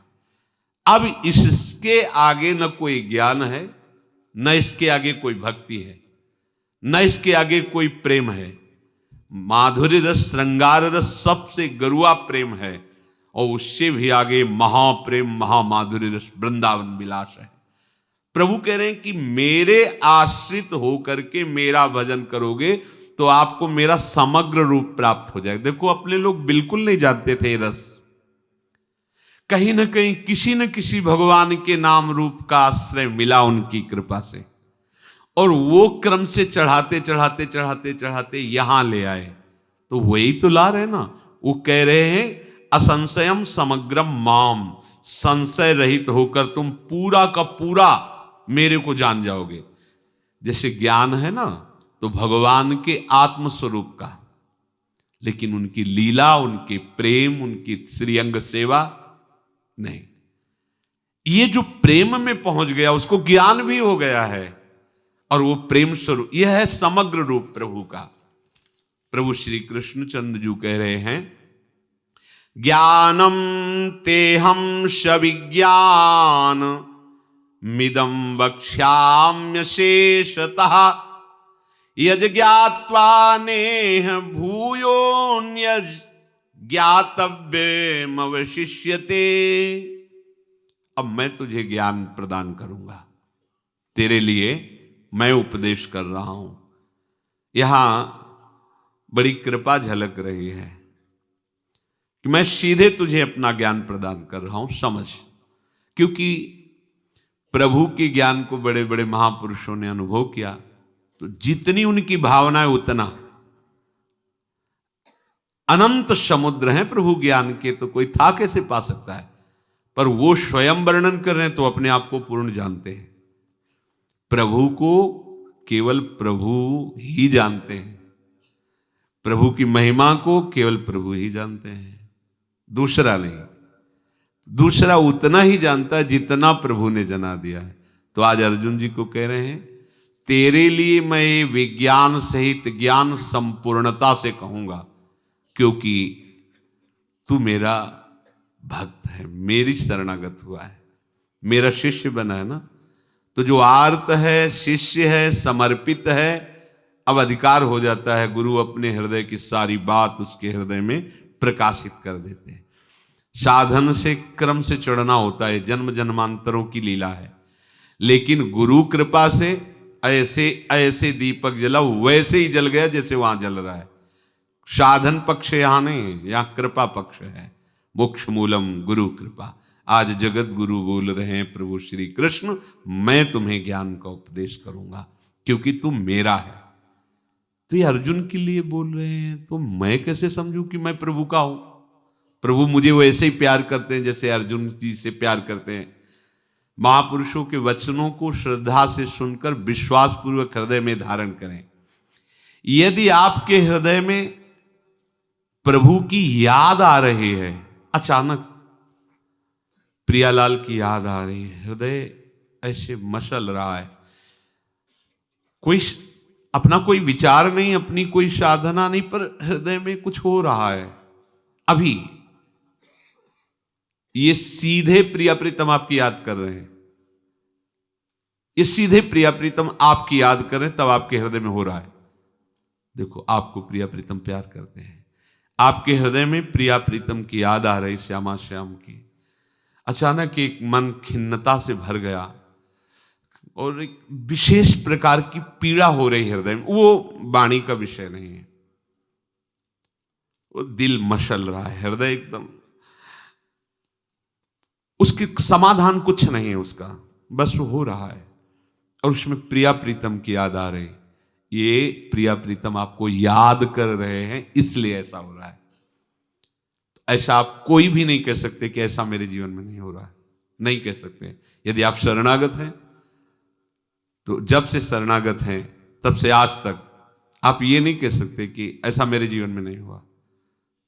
अब इसके आगे न कोई ज्ञान है, न इसके आगे कोई भक्ति है, न इसके आगे कोई प्रेम है। माधुर्य रस, श्रृंगार रस सबसे गरुआ प्रेम है, और उससे भी आगे महाप्रेम, महामाधुर्य रस वृंदावन विलास है। प्रभु कह रहे हैं कि मेरे आश्रित होकर के मेरा भजन करोगे तो आपको मेरा समग्र रूप प्राप्त हो जाएगा। देखो, अपने लोग बिल्कुल नहीं जानते थे रस, कहीं ना कहीं किसी न किसी भगवान के नाम रूप का आश्रय मिला उनकी कृपा से, और वो क्रम से चढ़ाते चढ़ाते चढ़ाते चढ़ाते यहां ले आए। तो वही तो ला रहे ना। वो कह रहे हैं असंशयम समग्रम माम, संशय रहित होकर तुम पूरा का पूरा मेरे को जान जाओगे। जैसे ज्ञान है ना, तो भगवान के आत्म स्वरूप का, लेकिन उनकी लीला, उनके प्रेम, उनकी श्रीअंग सेवा नहीं। ये जो प्रेम में पहुंच गया उसको ज्ञान भी हो गया है, और वो प्रेम स्वरूप, यह है समग्र रूप प्रभु का। प्रभु श्री कृष्णचंद्र जी कह रहे हैं, ज्ञानम तेहम सविज्ञान मिदं वक्ष्याम्य शेषतः, यज ज्ञात्वा नेह भूयोन्यज ज्ञातव्यमवशिष्यते। अब मैं तुझे ज्ञान प्रदान करूंगा, तेरे लिए मैं उपदेश कर रहा हूं। यहां बड़ी कृपा झलक रही है कि मैं सीधे तुझे अपना ज्ञान प्रदान कर रहा हूं, समझ। क्योंकि प्रभु के ज्ञान को बड़े बड़े महापुरुषों ने अनुभव किया, तो जितनी उनकी भावना है उतना अनंत समुद्र हैं प्रभु ज्ञान के, तो कोई था कैसे पा सकता है। पर वो स्वयं वर्णन कर रहे हैं तो अपने आप को पूर्ण जानते हैं। प्रभु को केवल प्रभु ही जानते हैं, प्रभु की महिमा को केवल प्रभु ही जानते हैं, दूसरा नहीं। दूसरा उतना ही जानता है जितना प्रभु ने जना दिया है। तो आज अर्जुन जी को कह रहे हैं, तेरे लिए मैं विज्ञान सहित ज्ञान संपूर्णता से कहूंगा, क्योंकि तू मेरा भक्त है, मेरी शरणागत हुआ है, मेरा शिष्य बना है ना। तो जो आर्त है, शिष्य है, समर्पित है, अब अधिकार हो जाता है, गुरु अपने हृदय की सारी बात उसके हृदय में प्रकाशित कर देते हैं। साधन से क्रम से चढ़ना होता है, जन्म जन्मांतरों की लीला है, लेकिन गुरु कृपा से ऐसे ऐसे दीपक जला वैसे ही जल गया जैसे वहां जल रहा है। साधन पक्ष यहां नहीं है, यहां कृपा पक्ष है। मोक्ष मूलम गुरु कृपा। आज जगत गुरु बोल रहे हैं प्रभु श्री कृष्ण, मैं तुम्हें ज्ञान का उपदेश करूंगा क्योंकि तुम मेरा है। तो ये अर्जुन के लिए बोल रहे हैं, तो मैं कैसे समझूं कि मैं प्रभु का हूं। प्रभु मुझे वैसे ही प्यार करते हैं जैसे अर्जुन जी से प्यार करते हैं। महापुरुषों के वचनों को श्रद्धा से सुनकर विश्वास पूर्वक हृदय में धारण करें। यदि आपके हृदय में प्रभु की याद आ रही है, अचानक प्रियालाल की याद आ रही है, हृदय ऐसे मचल रहा है, कोई अपना कोई विचार नहीं, अपनी कोई साधना नहीं, पर हृदय में कुछ हो रहा है अभी, ये सीधे प्रिया प्रीतम आपकी याद कर रहे हैं, ये सीधे प्रिया प्रीतम आपकी याद कर रहे हैं, तब आपके हृदय में हो रहा है। देखो, आपको प्रिया प्रीतम प्यार करते हैं, आपके हृदय में प्रिया प्रीतम की याद आ रही, श्यामा श्याम की। अचानक एक मन खिन्नता से भर गया और एक विशेष प्रकार की पीड़ा हो रही हृदय में। वो वाणी का विषय नहीं है, वो दिल मचल रहा है, हृदय एकदम, उसके समाधान कुछ नहीं है उसका, बस वो हो रहा है और उसमें प्रिया प्रीतम की याद आ रही। ये प्रिया प्रीतम आपको याद कर रहे हैं, इसलिए ऐसा हो रहा है। तो ऐसा आप कोई भी नहीं कह सकते कि ऐसा मेरे जीवन में नहीं हो रहा है, नहीं कह सकते। यदि आप शरणागत हैं, तो जब से शरणागत हैं तब से आज तक आप ये नहीं कह सकते कि ऐसा मेरे जीवन में नहीं हुआ।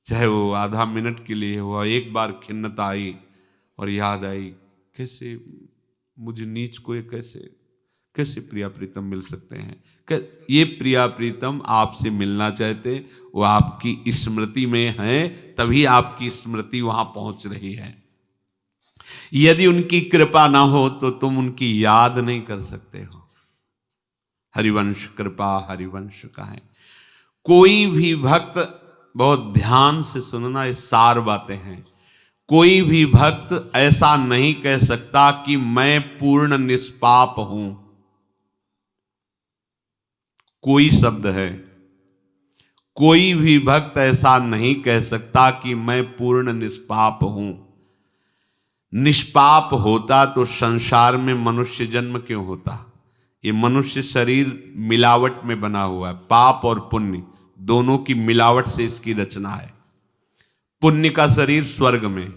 चाहे वो आधा मिनट के लिए हुआ, एक बार खिन्नता आई और याद आई, कैसे मुझे नीच को कैसे प्रिया प्रीतम मिल सकते हैं। ये प्रिया प्रीतम आपसे मिलना चाहते, वो आपकी स्मृति में है, तभी आपकी स्मृति वहां पहुंच रही है। यदि उनकी कृपा ना हो तो तुम उनकी याद नहीं कर सकते हो। हरिवंश कृपा हरिवंश का है। कोई भी भक्त, बहुत ध्यान से सुनना, ये सार बातें हैं, कोई भी भक्त ऐसा नहीं कह सकता कि मैं पूर्ण निष्पाप हूं। कोई शब्द है, कोई भी भक्त ऐसा नहीं कह सकता कि मैं पूर्ण निष्पाप हूं। निष्पाप होता तो संसार में मनुष्य जन्म क्यों होता। ये मनुष्य शरीर मिलावट में बना हुआ है, पाप और पुण्य दोनों की मिलावट से इसकी रचना है। पुण्य का शरीर स्वर्ग में,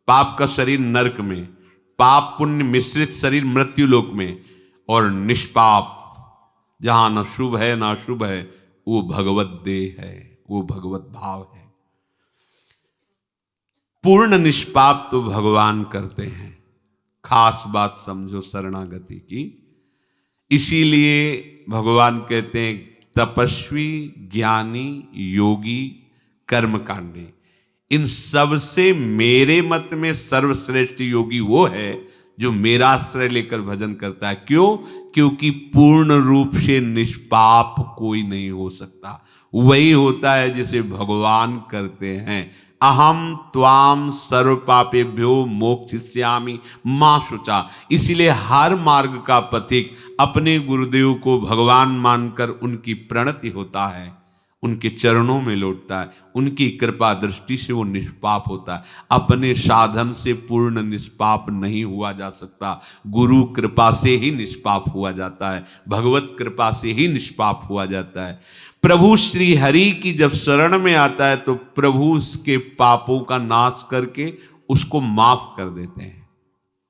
पाप का शरीर नरक में, पाप पुण्य मिश्रित शरीर मृत्युलोक में, और निष्पाप जहां न शुभ है ना अशुभ है, वो भगवत देह है, वो भगवत भाव है। पूर्ण निष्पाप तो भगवान करते हैं। खास बात समझो शरणागति की। इसीलिए भगवान कहते हैं तपस्वी, ज्ञानी, योगी, कर्मकांडी, इन सब से मेरे मत में सर्वश्रेष्ठ योगी वो है जो मेरा आश्रय लेकर भजन करता है। क्यों? क्योंकि पूर्ण रूप से निष्पाप कोई नहीं हो सकता। वही होता है जिसे भगवान करते हैं। अहम त्वाम सर्व पापेभ्यो मोक्षयिष्यामि मा शुचा। इसीलिए हर मार्ग का पथिक अपने गुरुदेव को भगवान मानकर उनकी प्रणति होता है, उनके चरणों में लौटता है, उनकी कृपा दृष्टि से वो निष्पाप होता है। अपने साधन से पूर्ण निष्पाप नहीं हुआ जा सकता, गुरु कृपा से ही निष्पाप हुआ जाता है, भगवत कृपा से ही निष्पाप हुआ जाता है। प्रभु श्री हरि की जब शरण में आता है तो प्रभु उसके पापों का नाश करके उसको माफ कर देते हैं।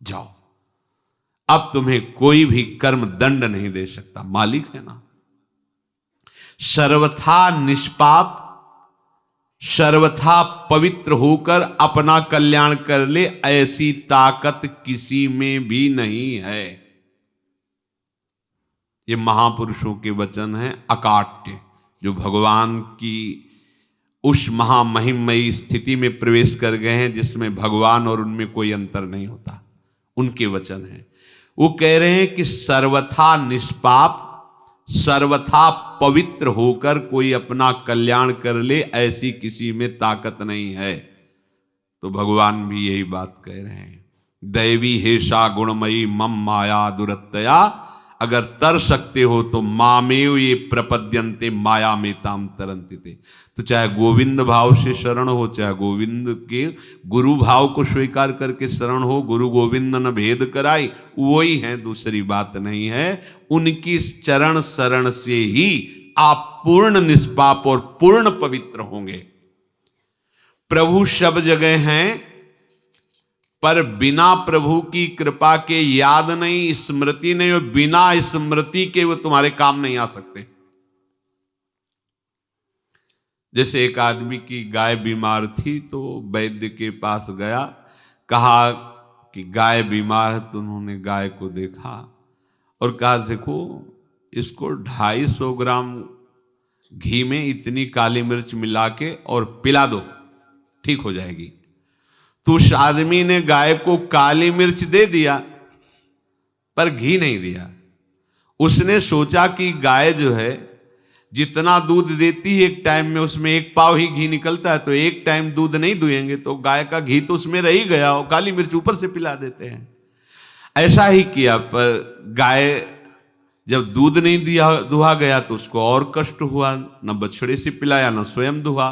जाओ, अब तुम्हें कोई भी कर्म दंड नहीं दे सकता, मालिक है ना। सर्वथा निष्पाप, सर्वथा पवित्र होकर अपना कल्याण कर ले, ऐसी ताकत किसी में भी नहीं है। ये महापुरुषों के वचन हैं, अकाट्य, जो भगवान की उस महामहिममयी स्थिति में प्रवेश कर गए हैं जिसमें भगवान और उनमें कोई अंतर नहीं होता, उनके वचन हैं। वो कह रहे हैं कि सर्वथा निष्पाप, सर्वथा पवित्र होकर कोई अपना कल्याण कर ले, ऐसी किसी में ताकत नहीं है। तो भगवान भी यही बात कह रहे हैं, दैवी हेषा गुणमयी मम माया दुरत्तया, अगर तर सकते हो तो मामेव ये प्रपद्यन्ते माया में ताम तरन्ति ते। तो चाहे गोविंद भाव से शरण हो, चाहे गोविंद के गुरु भाव को स्वीकार करके शरण हो, गुरु गोविंद न भेद कराई, वही है, दूसरी बात नहीं है। उनकी चरण शरण से ही आप पूर्ण निष्पाप और पूर्ण पवित्र होंगे। प्रभु सब जगह हैं, पर बिना प्रभु की कृपा के याद नहीं, स्मृति नहीं, और बिना स्मृति के वो तुम्हारे काम नहीं आ सकते। जैसे एक आदमी की गाय बीमार थी तो वैद्य के पास गया, कहा कि गाय बीमार है। तो उन्होंने गाय को देखा और कहा, देखो इसको 250 ग्राम घी में इतनी काली मिर्च मिला के और पिला दो, ठीक हो जाएगी। तो उस आदमी ने गाय को काली मिर्च दे दिया पर घी नहीं दिया। उसने सोचा कि गाय जो है जितना दूध देती है एक टाइम में उसमें 1 पाव ही घी निकलता है, तो एक टाइम दूध नहीं दुएंगे तो गाय का घी तो उसमें रह ही गया, और काली मिर्च ऊपर से पिला देते हैं। ऐसा ही किया, पर गाय जब दूध नहीं दिया दुहा गया तो उसको और कष्ट हुआ, न बछड़े से पिलाया न स्वयं दुहा,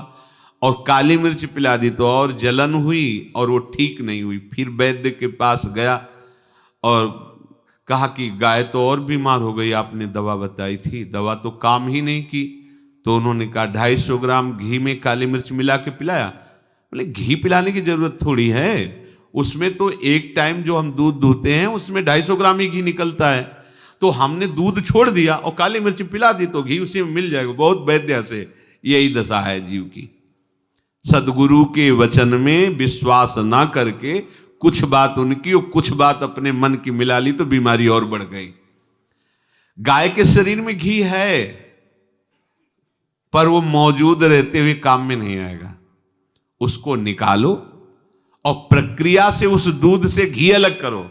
और काली मिर्च पिला दी तो और जलन हुई और वो ठीक नहीं हुई। फिर वैद्य के पास गया और कहा कि गाय तो और बीमार हो गई, आपने दवा बताई थी, दवा तो काम ही नहीं की। तो उन्होंने कहा 250 ग्राम घी में काली मिर्च मिला के पिलाया। बोले घी पिलाने की जरूरत थोड़ी है, उसमें तो एक टाइम जो हम दूध दूहते हैं उसमें 250 ग्राम ही घी निकलता है, तो हमने दूध छोड़ दिया और काली मिर्च पिला दी तो घी उसी में मिल जाएगा। बहुत वैद्य से यही दशा है जीव की। सदगुरु के वचन में विश्वास ना करके कुछ बात उनकी और कुछ बात अपने मन की मिला ली तो बीमारी और बढ़ गई। गाय के शरीर में घी है पर वो मौजूद रहते हुए काम में नहीं आएगा, उसको निकालो और प्रक्रिया से उस दूध से घी अलग करो,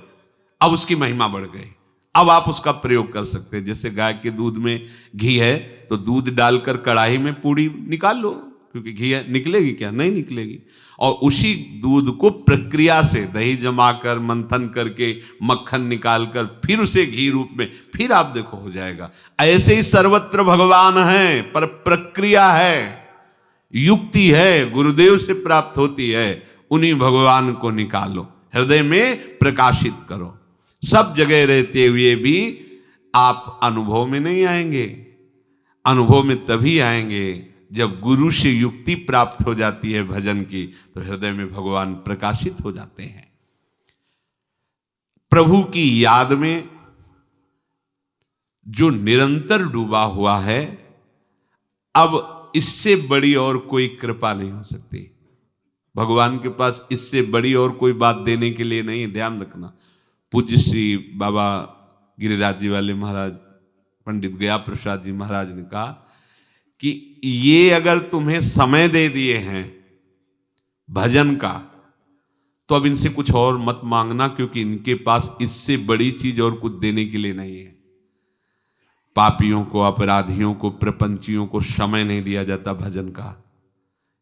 अब उसकी महिमा बढ़ गई। अब आप उसका प्रयोग कर सकते हैं। जैसे गाय के दूध में घी है तो दूध डालकर कढ़ाई में पूड़ी निकाल लो, क्योंकि घी है, निकलेगी क्या? नहीं निकलेगी। और उसी दूध को प्रक्रिया से दही जमाकर मंथन करके मक्खन निकालकर फिर उसे घी रूप में फिर आप देखो हो जाएगा। ऐसे ही सर्वत्र भगवान है, पर प्रक्रिया है, युक्ति है, गुरुदेव से प्राप्त होती है। उन्हीं भगवान को निकालो, हृदय में प्रकाशित करो। सब जगह रहते हुए भी आप अनुभव में नहीं आएंगे। अनुभव में तभी आएंगे जब गुरु से युक्ति प्राप्त हो जाती है भजन की, तो हृदय में भगवान प्रकाशित हो जाते हैं। प्रभु की याद में जो निरंतर डूबा हुआ है, अब इससे बड़ी और कोई कृपा नहीं हो सकती। भगवान के पास इससे बड़ी और कोई बात देने के लिए नहीं, ध्यान रखना। पूज्य श्री बाबा गिरिराज जी वाले महाराज, पंडित गया प्रसाद जी महाराज ने कहा कि ये अगर तुम्हें समय दे दिए हैं भजन का, तो अब इनसे कुछ और मत मांगना, क्योंकि इनके पास इससे बड़ी चीज और कुछ देने के लिए नहीं है। पापियों को, अपराधियों को, प्रपंचियों को समय नहीं दिया जाता भजन का।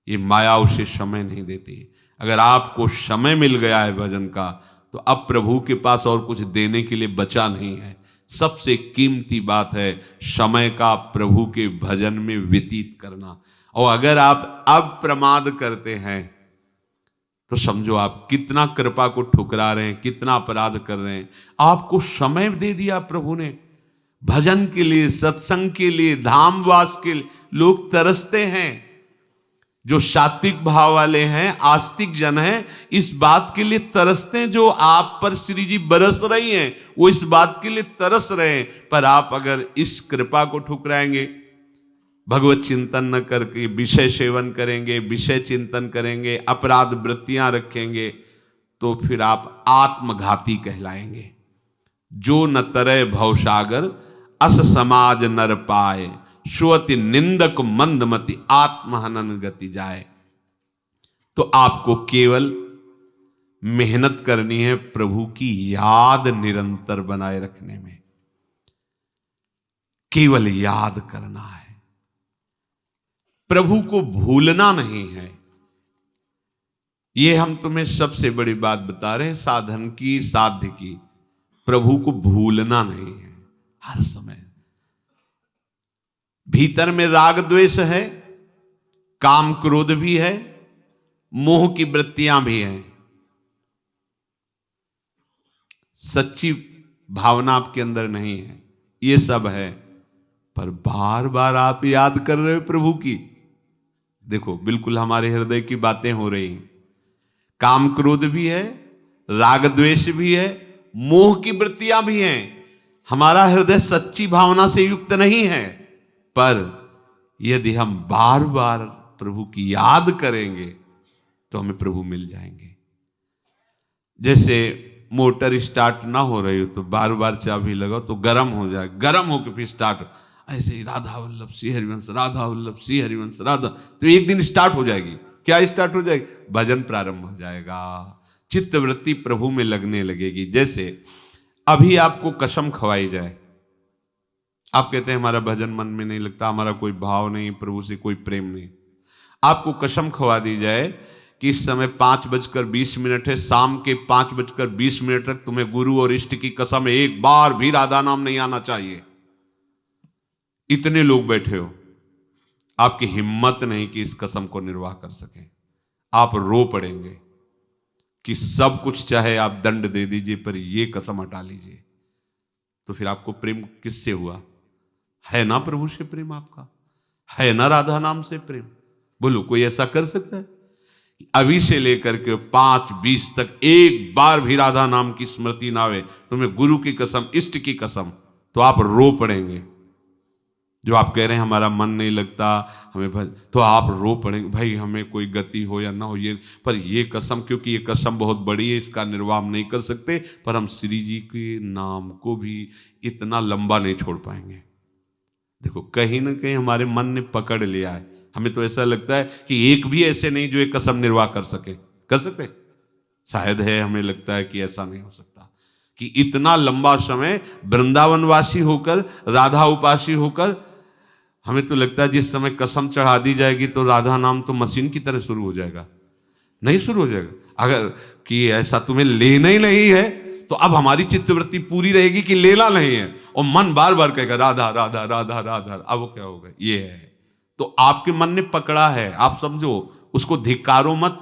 ये माया उसे समय नहीं देती। अगर आपको समय मिल गया है भजन का, तो अब प्रभु के पास और कुछ देने के लिए बचा नहीं है, सबसे कीमती बात है समय का प्रभु के भजन में व्यतीत करना। और अगर आप अब प्रमाद करते हैं तो समझो आप कितना कृपा को ठुकरा रहे हैं, कितना अपराध कर रहे हैं। आपको समय दे दिया प्रभु ने भजन के लिए, सत्संग के लिए, धामवास के लिए। लोग तरसते हैं, जो सात्विक भाव वाले हैं, आस्तिक जन हैं, इस बात के लिए तरसते हैं। जो आप पर श्री जी बरस रही हैं वो इस बात के लिए तरस रहे हैं। पर आप अगर इस कृपा को ठुकराएंगे, भगवत चिंतन न करके विषय सेवन करेंगे, विषय चिंतन करेंगे, अपराध वृत्तियां रखेंगे, तो फिर आप आत्मघाती कहलाएंगे। जो न तरय भवसागर अस समाज नर पाए, सुअति निंदक मंदमति आत्महनन गति जाए। तो आपको केवल मेहनत करनी है प्रभु की याद निरंतर बनाए रखने में, केवल याद करना है, प्रभु को भूलना नहीं है। ये हम तुम्हें सबसे बड़ी बात बता रहे हैं साधन की, साध्य की। प्रभु को भूलना नहीं है हर समय। भीतर में राग द्वेष है, काम क्रोध भी है, मोह की वृत्तियां भी हैं, सच्ची भावना आपके अंदर नहीं है, ये सब है। पर बार बार आप याद कर रहे हो प्रभु की। देखो बिल्कुल हमारे हृदय की बातें हो रही हैं। काम क्रोध भी है, राग द्वेष भी है, मोह की वृत्तियां भी हैं। हमारा हृदय सच्ची भावना से युक्त नहीं है। पर यदि हम बार बार प्रभु की याद करेंगे तो हमें प्रभु मिल जाएंगे। जैसे मोटर स्टार्ट ना हो रही हो तो बार बार चाबी लगाओ तो गर्म हो जाए, गर्म होकर फिर स्टार्ट। ऐसे ही राधा वल्लभ श्री हरिवंश, राधा वल्लभ श्री हरिवंश, राधा, तो एक दिन स्टार्ट हो जाएगी। क्या स्टार्ट हो जाएगी? भजन प्रारंभ हो जाएगा, चित्तवृत्ति प्रभु में लगने लगेगी। जैसे अभी आपको कसम खवाई जाए, आप कहते हैं हमारा भजन मन में नहीं लगता, हमारा कोई भाव नहीं, प्रभु से कोई प्रेम नहीं। आपको कसम खवा दी जाए कि इस समय 5:20 है, शाम के 5:20 तक तुम्हें गुरु और इष्ट की कसम एक बार भी राधा नाम नहीं आना चाहिए। इतने लोग बैठे हो, आपकी हिम्मत नहीं कि इस कसम को निर्वाह कर सकें। आप रो पड़ेंगे कि सब कुछ चाहे आप दंड दे दीजिए पर ये कसम हटा लीजिए। तो फिर आपको प्रेम किससे हुआ? है ना प्रभु से प्रेम आपका, है ना राधा नाम से प्रेम? बोलो कोई ऐसा कर सकता है? अभी से लेकर के 5:20 तक एक बार भी राधा नाम की स्मृति ना आवे, तुम्हें गुरु की कसम, इष्ट की कसम, तो आप रो पड़ेंगे। जो आप कह रहे हैं हमारा मन नहीं लगता हमें, तो आप रो पड़ेंगे भाई हमें कोई गति हो या ना हो ये, पर ये कसम, क्योंकि ये कसम बहुत बड़ी है, इसका निर्वाह हम नहीं कर सकते, पर हम श्री जी के नाम को भी इतना लंबा नहीं छोड़ पाएंगे। देखो कहीं ना कहीं हमारे मन ने पकड़ लिया है। हमें तो ऐसा लगता है कि एक भी ऐसे नहीं जो एक कसम निर्वाह कर सके। कर सकते? शायद है, हमें लगता है कि ऐसा नहीं हो सकता कि इतना लंबा समय वृंदावनवासी होकर, राधा उपासी होकर, हमें तो लगता है जिस समय कसम चढ़ा दी जाएगी तो राधा नाम तो मशीन की तरह शुरू हो जाएगा। नहीं शुरू हो जाएगा। अगर कि ऐसा तुम्हें लेना ही नहीं है तो अब हमारी चित्तवृत्ति पूरी रहेगी कि लेना नहीं है, और मन बार बार कहेगा राधा राधा राधा राधा। अब वो क्या होगा? ये है। तो आपके मन ने पकड़ा है, आप समझो, उसको धिक्कारो मत।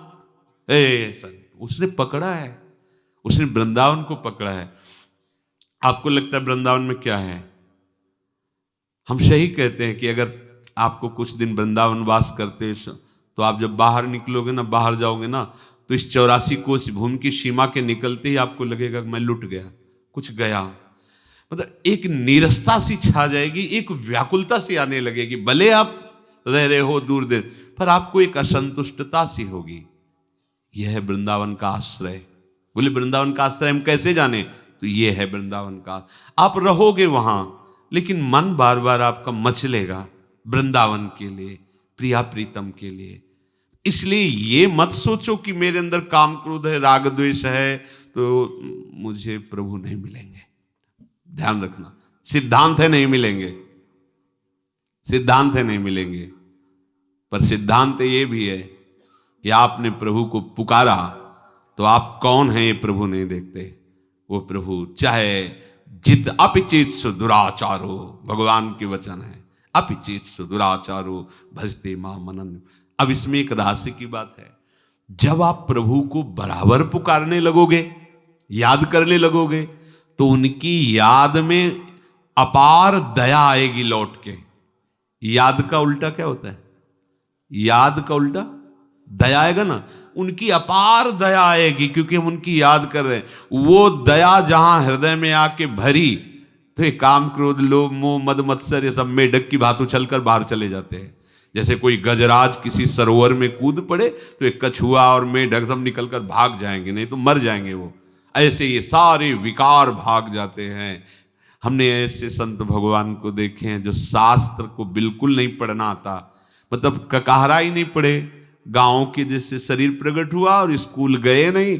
उसने पकड़ा है, उसने वृंदावन को पकड़ा है। आपको लगता है वृंदावन में क्या है? हम सही कहते हैं कि अगर आपको कुछ दिन वृंदावन वास करते तो आप जब बाहर निकलोगे ना, बाहर जाओगे ना, तो इस 84 कोस भूमि की सीमा के निकलते ही आपको लगेगा कि मैं लुट गया, कुछ गया। मतलब एक नीरसता सी छा जाएगी, एक व्याकुलता सी आने लगेगी। भले आप रह रहे हो दूर देर, पर आपको एक असंतुष्टता सी होगी। यह है वृंदावन का आश्रय। बोले वृंदावन का आश्रय हम कैसे जाने? तो ये है वृंदावन का। आप रहोगे वहां, लेकिन मन बार बार आपका मचलेगा वृंदावन के लिए, प्रिया प्रीतम के लिए। इसलिए ये मत सोचो कि मेरे अंदर काम क्रोध है, राग द्वेष है, तो मुझे प्रभु नहीं मिलेंगे। ध्यान रखना, सिद्धांत है नहीं मिलेंगे, सिद्धांत है नहीं मिलेंगे, पर सिद्धांत ये भी है कि आपने प्रभु को पुकारा तो आप कौन हैं ये प्रभु नहीं देखते। वो प्रभु चाहे जित अपिचेत्सु दुराचारो, भगवान के वचन है, अपिचेत्सु दुराचारो भजते मां मनन। अब इसमें एक रहस्य की बात है, जब आप प्रभु को बराबर पुकारने लगोगे, याद करने लगोगे, तो उनकी याद में अपार दया आएगी लौट के। याद का उल्टा क्या होता है? याद का उल्टा दया आएगा ना। उनकी अपार दया आएगी क्योंकि हम उनकी याद कर रहे हैं। वो दया जहां हृदय में आके भरी तो ये काम क्रोध लोभ मोह मद मत्सर ये सब मेढक की भांति उछलकर बाहर चले जाते हैं। जैसे कोई गजराज किसी सरोवर में कूद पड़े तो एक कछुआ और मेढक सब निकलकर भाग जाएंगे, नहीं तो मर जाएंगे वो। ऐसे ये सारे विकार भाग जाते हैं। हमने ऐसे संत भगवान को देखे हैं जो शास्त्र को बिल्कुल नहीं पढ़ना आता, मतलब ककाहरा ही नहीं पढ़े, गांव के जैसे शरीर प्रकट हुआ और स्कूल गए नहीं,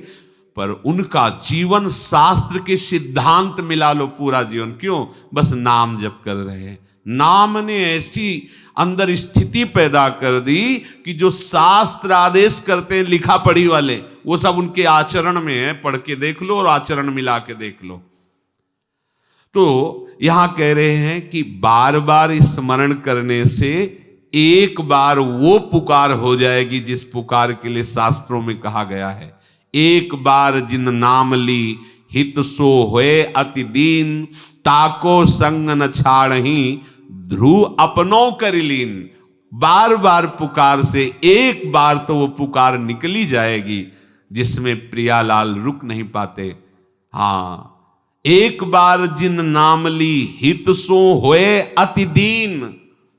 पर उनका जीवन शास्त्र के सिद्धांत मिला लो पूरा जीवन। क्यों? बस नाम जप कर रहे हैं। नाम ने ऐसी अंदर स्थिति पैदा कर दी कि जो शास्त्र आदेश करते हैं लिखा पढ़ी वाले, वो सब उनके आचरण में है। पढ़ के देख लो और आचरण मिला के देख लो। तो यहां कह रहे हैं कि बार बार स्मरण करने से एक बार वो पुकार हो जाएगी जिस पुकार के लिए शास्त्रों में कहा गया है, एक बार जिन नाम ली हित सो होए अति दीन, ताको संग न छाड़ही ध्रुव अपनो कर लीन। बार बार पुकार से एक बार तो वो पुकार निकली जाएगी जिसमें प्रियालाल रुक नहीं पाते। हाँ, एक बार जिन नाम ली हित सो होए अति दीन,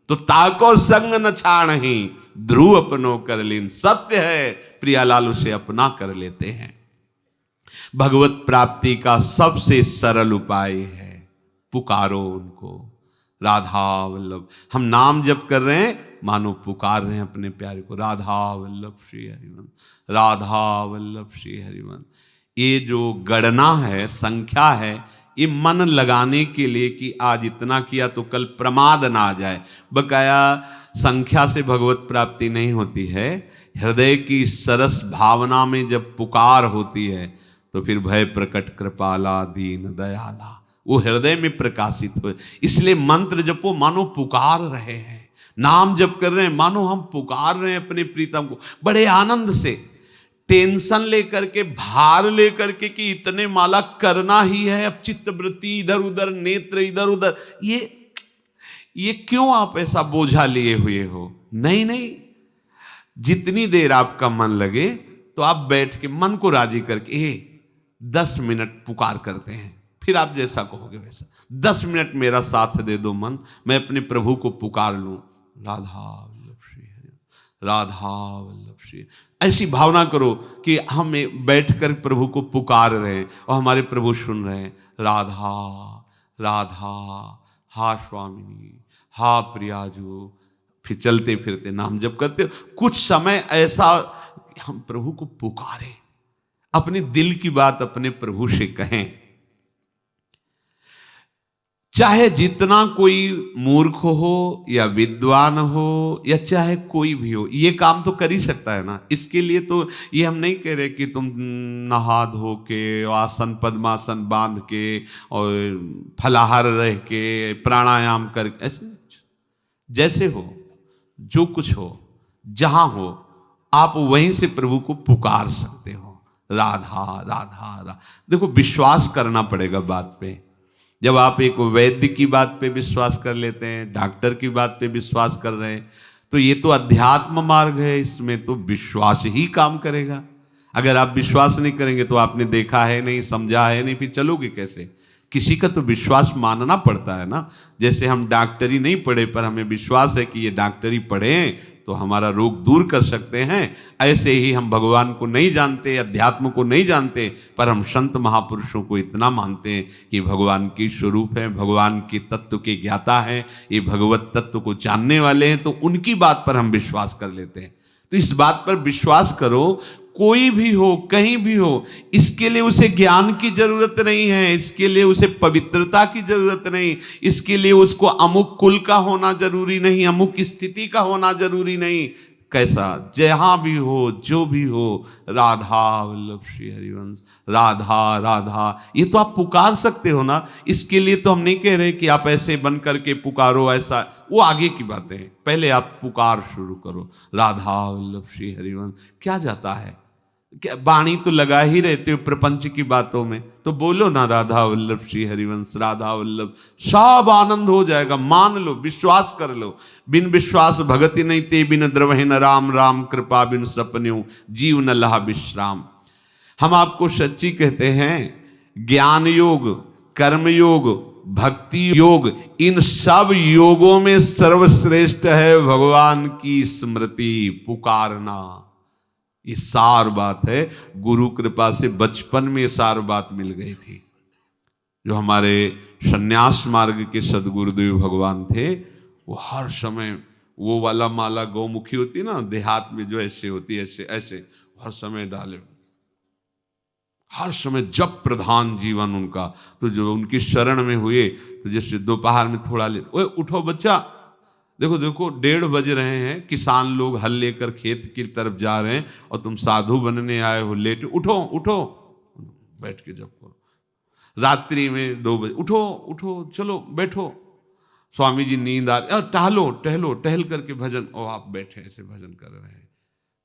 तो ताको संग न छाड़ही ध्रुव अपनो कर लीन। सत्य है, प्रियालाल उसे अपना कर लेते हैं। भगवत प्राप्ति का सबसे सरल उपाय है पुकारो उनको। राधा वल्लभ, हम नाम जप कर रहे हैं मानो पुकार रहे हैं अपने प्यारे को, राधा वल्लभ श्री हरिवन, राधा वल्लभ श्री हरिवन। ये जो गणना है, संख्या है, ये मन लगाने के लिए कि आज इतना किया तो कल प्रमाद ना आ जाए। बकाया संख्या से भगवत प्राप्ति नहीं होती है। हृदय की सरस भावना में जब पुकार होती है तो फिर भय प्रकट कृपाला दीन दयाला वो हृदय में प्रकाशित हो। इसलिए मंत्र जपो मानो पुकार रहे हैं, नाम जप कर रहे हैं मानो हम पुकार रहे हैं अपने प्रीतम को, बड़े आनंद से। टेंशन लेकर के, भार लेकर के कि इतने माला करना ही है, अब चित्तवृत्ति इधर उधर, नेत्र इधर उधर, ये क्यों आप ऐसा बोझा लिए हुए हो? नहीं नहीं, जितनी देर आपका मन लगे तो आप बैठ के मन को राजी करके 10 मिनट पुकार करते हैं, फिर आप जैसा कहोगे वैसा। 10 मिनट मेरा साथ दे दो मन, मैं अपने प्रभु को पुकार लूं, राधा वल्लभ श्री हरि, राधा वल्लभ श्री। ऐसी भावना करो कि हम बैठकर प्रभु को पुकार रहे हैं और हमारे प्रभु सुन रहे हैं, राधा राधा हा स्वामिनी हा प्रियाजू। फिर चलते फिरते नाम जप करते, कुछ समय ऐसा हम प्रभु को पुकारें, अपने दिल की बात अपने प्रभु से कहें। चाहे जितना कोई मूर्ख हो या विद्वान हो या चाहे कोई भी हो, ये काम तो कर ही सकता है ना। इसके लिए तो ये हम नहीं कह रहे कि तुम नहा धो के आसन पद्मासन बांध के और फलाहार रह के प्राणायाम कर, ऐसे जैसे हो, जो कुछ हो, जहां हो, आप वहीं से प्रभु को पुकार सकते हो, राधा राधा राधा। देखो, विश्वास करना पड़ेगा बात पे। जब आप एक वैद्य की बात पे विश्वास कर लेते हैं, डॉक्टर की बात पे विश्वास कर रहे हैं, तो ये तो अध्यात्म मार्ग है, इसमें तो विश्वास ही काम करेगा। अगर आप विश्वास नहीं करेंगे तो आपने देखा है नहीं, समझा है नहीं, फिर चलोगे कैसे? किसी का तो विश्वास मानना पड़ता है ना। जैसे हम डॉक्टरी नहीं पढ़े पर हमें विश्वास है कि ये डॉक्टरी पढ़े तो हमारा रोग दूर कर सकते हैं, ऐसे ही हम भगवान को नहीं जानते, अध्यात्म को नहीं जानते, पर हम संत महापुरुषों को इतना मानते हैं कि भगवान की स्वरूप है, भगवान के तत्व के ज्ञाता है, ये भगवत तत्व को जानने वाले हैं, तो उनकी बात पर हम विश्वास कर लेते हैं। तो इस बात पर विश्वास करो, कोई भी हो, कहीं भी हो, इसके लिए उसे ज्ञान की जरूरत नहीं है, इसके लिए उसे पवित्रता की जरूरत नहीं, इसके लिए उसको अमुक कुल का होना जरूरी नहीं, अमुक स्थिति का होना जरूरी नहीं। कैसा, जहां भी हो जो भी हो, राधा वल्लभ श्री हरिवंश, राधा राधा, ये तो आप पुकार सकते हो ना। इसके लिए तो हम नहीं कह रहे कि आप ऐसे बन करके पुकारो, ऐसा वो आगे की बातें हैं। पहले आप पुकार शुरू करो, राधा वल्लभ श्री हरिवंश। क्या जाता है, क्या वाणी तो लगा ही रहते हो प्रपंच की बातों में, तो बोलो ना राधा वल्लभ श्री हरिवंश, राधा वल्लभ, सब आनंद हो जाएगा। मान लो, विश्वास कर लो। बिन विश्वास भगति नहीं ते, बिन द्रवहि न राम, राम कृपा बिन सपन्यू, जीव न लहा विश्राम। हम आपको सच्ची कहते हैं, ज्ञान योग, कर्म योग, भक्ति योग, इन सब योगों में सर्वश्रेष्ठ है भगवान की स्मृति, पुकारना। ये सार बात है। गुरु कृपा से बचपन में सार बात मिल गई थी। जो हमारे सन्यास मार्ग के सदगुरुदेव भगवान थे, वो हर समय वो वाला माला गौमुखी होती ना देहात में, जो ऐसे होती है, ऐसे ऐसे हर समय डाले, हर समय जप प्रधान जीवन उनका। तो जो उनकी शरण में हुए, तो जैसे दोपहर में थोड़ा ले, ओए उठो बच्चा, देखो देखो 1:30 बज रहे हैं, किसान लोग हल लेकर खेत की तरफ जा रहे हैं और तुम साधु बनने आए हो लेट, उठो उठो, बैठ के जप करो। रात्रि में 2 बजे उठो उठो, चलो बैठो, स्वामी जी नींद आ रही, टहलो टहलो, टहल करके भजन, और आप बैठे ऐसे भजन कर रहे हैं।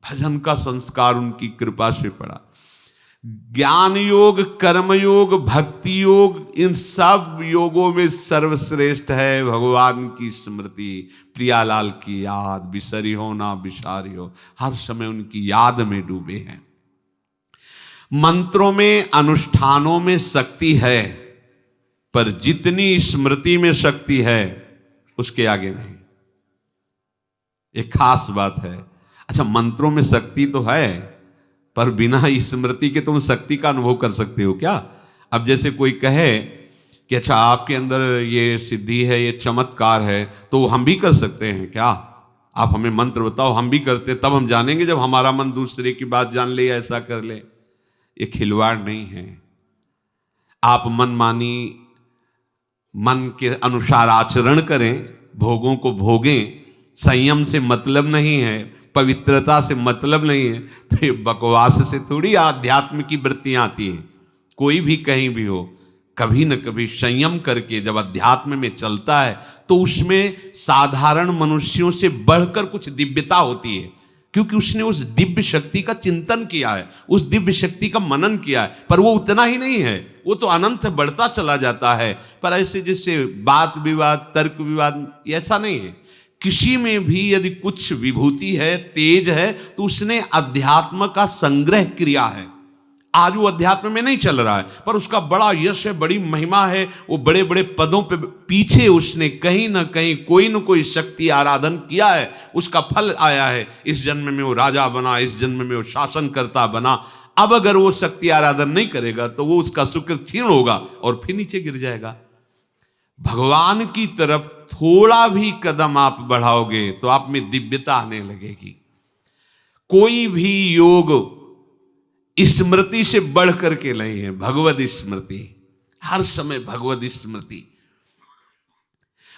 भजन का संस्कार उनकी कृपा से पड़ा। ज्ञान योग, कर्म योग, भक्ति योग, इन सब योगों में सर्वश्रेष्ठ है भगवान की स्मृति। प्रियालाल की याद, बिसरी हो ना बिसारी हो, हर समय उनकी याद में डूबे हैं। मंत्रों में, अनुष्ठानों में शक्ति है, पर जितनी स्मृति में शक्ति है उसके आगे नहीं। एक खास बात है। अच्छा, मंत्रों में शक्ति तो है, पर बिना स्मृति के तुम शक्ति का अनुभव कर सकते हो क्या? अब जैसे कोई कहे कि अच्छा आपके अंदर ये सिद्धि है, ये चमत्कार है, तो हम भी कर सकते हैं क्या? आप हमें मंत्र बताओ, हम भी करते, तब हम जानेंगे जब हमारा मन दूसरे की बात जान ले या ऐसा कर ले। ये खिलवाड़ नहीं है। आप मनमानी, मन के अनुसार आचरण करें, भोगों को भोगें, संयम से मतलब नहीं है, पवित्रता से मतलब नहीं है, तो ये बकवास से थोड़ी आध्यात्म की वृत्तियां आती हैं। कोई भी कहीं भी हो, कभी न कभी संयम करके जब अध्यात्म में चलता है, तो उसमें साधारण मनुष्यों से बढ़कर कुछ दिव्यता होती है, क्योंकि उसने उस दिव्य शक्ति का चिंतन किया है, उस दिव्य शक्ति का मनन किया है। पर वो उतना ही नहीं है, वो तो अनंत बढ़ता चला जाता है। पर ऐसे जैसे बात विवाद, तर्क विवाद, ऐसा नहीं है। किसी में भी यदि कुछ विभूति है, तेज है, तो उसने अध्यात्म का संग्रह किया है। आज वो अध्यात्म में नहीं चल रहा है, पर उसका बड़ा यश है, बड़ी महिमा है, वो बड़े बड़े पदों पे पीछे उसने कहीं ना कहीं कोई न कोई शक्ति आराधन किया है, उसका फल आया है। इस जन्म में वो राजा बना, इस जन्म में वो शासनकर्ता बना। अब अगर वो शक्ति आराधन नहीं करेगा तो वो उसका शुक्र क्षीण होगा और फिर नीचे गिर जाएगा। भगवान की तरफ थोड़ा भी कदम आप बढ़ाओगे तो आप में दिव्यता आने लगेगी। कोई भी योग स्मृति से बढ़ करके नहीं है, भगवत स्मृति, हर समय भगवत स्मृति।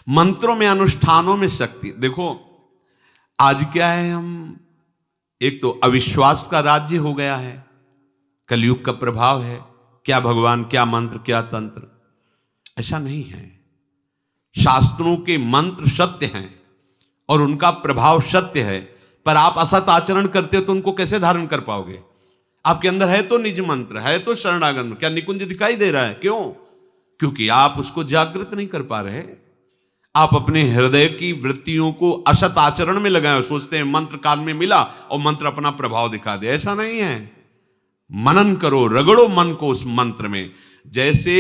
मंत्रों में, अनुष्ठानों में शक्ति। देखो आज क्या है, हम एक तो अविश्वास का राज्य हो गया है, कलयुग का प्रभाव है, क्या भगवान, क्या मंत्र, क्या तंत्र, ऐसा नहीं है। शास्त्रों के मंत्र सत्य हैं और उनका प्रभाव सत्य है, पर आप असत आचरण करते हो तो उनको कैसे धारण कर पाओगे? आपके अंदर है तो निज मंत्र, है तो शरणागत, क्या निकुंज दिखाई दे रहा है? क्यों? क्योंकि आप उसको जागृत नहीं कर पा रहे। आप अपने हृदय की वृत्तियों को असत आचरण में लगाए, सोचते हैं मंत्र कान में मिला और मंत्र अपना प्रभाव दिखा दे। ऐसा नहीं है। मनन करो, रगड़ो मन को उस मंत्र में। जैसे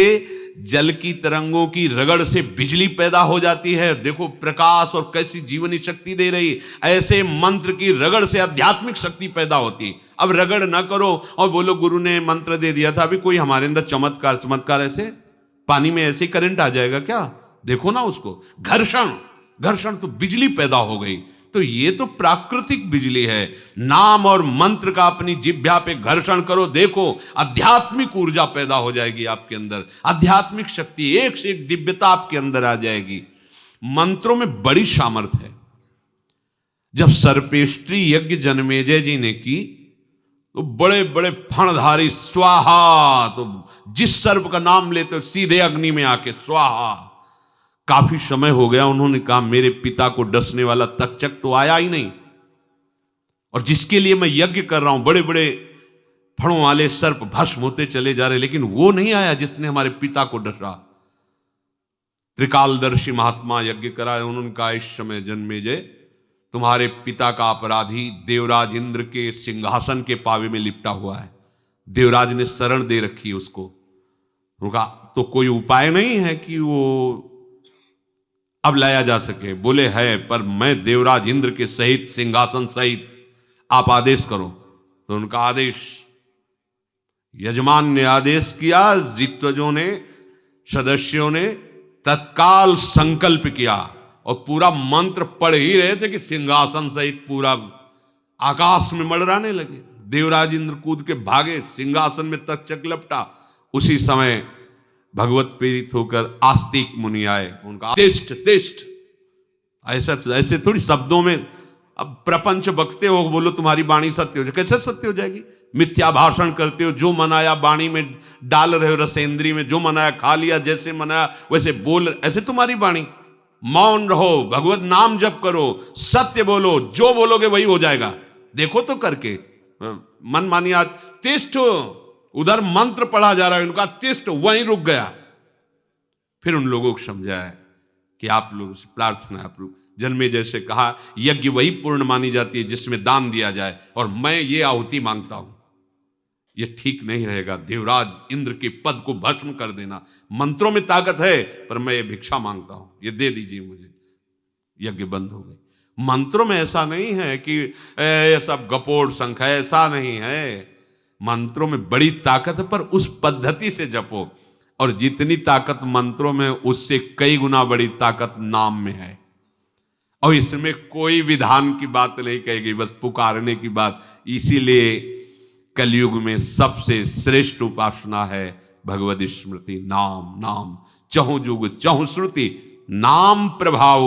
जल की तरंगों की रगड़ से बिजली पैदा हो जाती है, देखो प्रकाश और कैसी जीवनी शक्ति दे रही, ऐसे मंत्र की रगड़ से आध्यात्मिक शक्ति पैदा होती। अब रगड़ ना करो और बोलो गुरु ने मंत्र दे दिया था, अभी कोई हमारे अंदर चमत्कार ऐसे पानी में ऐसे करंट आ जाएगा क्या? देखो ना उसको, घर्षण तो बिजली पैदा हो गई। तो ये तो प्राकृतिक बिजली है। नाम और मंत्र का अपनी जिह्वा पे घर्षण करो, देखो आध्यात्मिक ऊर्जा पैदा हो जाएगी आपके अंदर, आध्यात्मिक शक्ति, एक से एक दिव्यता आपके अंदर आ जाएगी। मंत्रों में बड़ी सामर्थ्य है। जब सर्पेष्टि यज्ञ जन्मेजय जी ने की तो बड़े बड़े फणधारी स्वाहा, तो जिस सर्प का नाम लेते सीधे अग्नि में आके स्वाहा। काफी समय हो गया, उन्होंने कहा मेरे पिता को डसने वाला तक्षक तो आया ही नहीं, और जिसके लिए मैं यज्ञ कर रहा हूं, बड़े बड़े फणों वाले सर्प भस्म होते चले जा रहे, लेकिन वो नहीं आया जिसने हमारे पिता को डसा। त्रिकालदर्शी महात्मा यज्ञ कराए, उन्होंने कहा इस समय जन्मेजय तुम्हारे पिता का अपराधी देवराज इंद्र के सिंहासन के पावे में लिपटा हुआ है, देवराज ने शरण दे रखी है उसको। उनका तो कोई उपाय नहीं है कि वो अब लाया जा सके। बोले है, पर मैं देवराज इंद्र के सहित सिंहासन सहित आप आदेश करो। तो उनका आदेश, यजमान ने आदेश किया, जित्वजों ने, सदस्यों ने तत्काल संकल्प किया और पूरा मंत्र पढ़ ही रहे थे कि सिंहासन सहित पूरा आकाश में मंडराने लगे। देवराज इंद्र कूद के भागे, सिंहासन में तक्षक लपटा। उसी समय भगवत प्रेरित होकर आस्तिक मुनि आए, उनका तिष्ठ तिष्ठ, ऐसे थोड़ी शब्दों में अब प्रपंच बकते हो, बोलो तुम्हारी वाणी सत्य हो जाए, कैसे सत्य हो जाएगी? मिथ्या भाषण करते हो, जो मनाया वाणी में डाल रहे हो, रसेंद्री में जो मनाया खा लिया, जैसे मनाया वैसे बोल, ऐसे तुम्हारी वाणी। मौन रहो, भगवत नाम जप करो, सत्य बोलो, जो बोलोगे वही हो जाएगा, देखो तो करके। मन मानिए आज तिष्ठ, उधर मंत्र पढ़ा जा रहा है, उनका तिष्ठ वहीं रुक गया। फिर उन लोगों को समझाया कि आप लोगों से प्रार्थना, आप लोग जन्मेजय से कहा यज्ञ वही पूर्ण मानी जाती है जिसमें दान दिया जाए, और मैं ये आहुति मांगता हूं, ये ठीक नहीं रहेगा। देवराज इंद्र के पद को भस्म कर देना, मंत्रों में ताकत है, पर मैं ये भिक्षा मांगता हूं, ये दे दीजिए मुझे। यज्ञ बंद हो गई। मंत्रों में ऐसा नहीं है कि ये सब गपोड़ शंख है, ऐसा नहीं है। मंत्रों में बड़ी ताकत है, पर उस पद्धति से जपो, और जितनी ताकत मंत्रों में उससे कई गुना बड़ी ताकत नाम में है। और इसमें कोई विधान की बात नहीं कहेगी, बस पुकारने की बात। इसीलिए कलयुग में सबसे श्रेष्ठ उपासना है भगवद स्मृति, नाम। नाम चहु जुग चहु श्रुति, नाम प्रभाव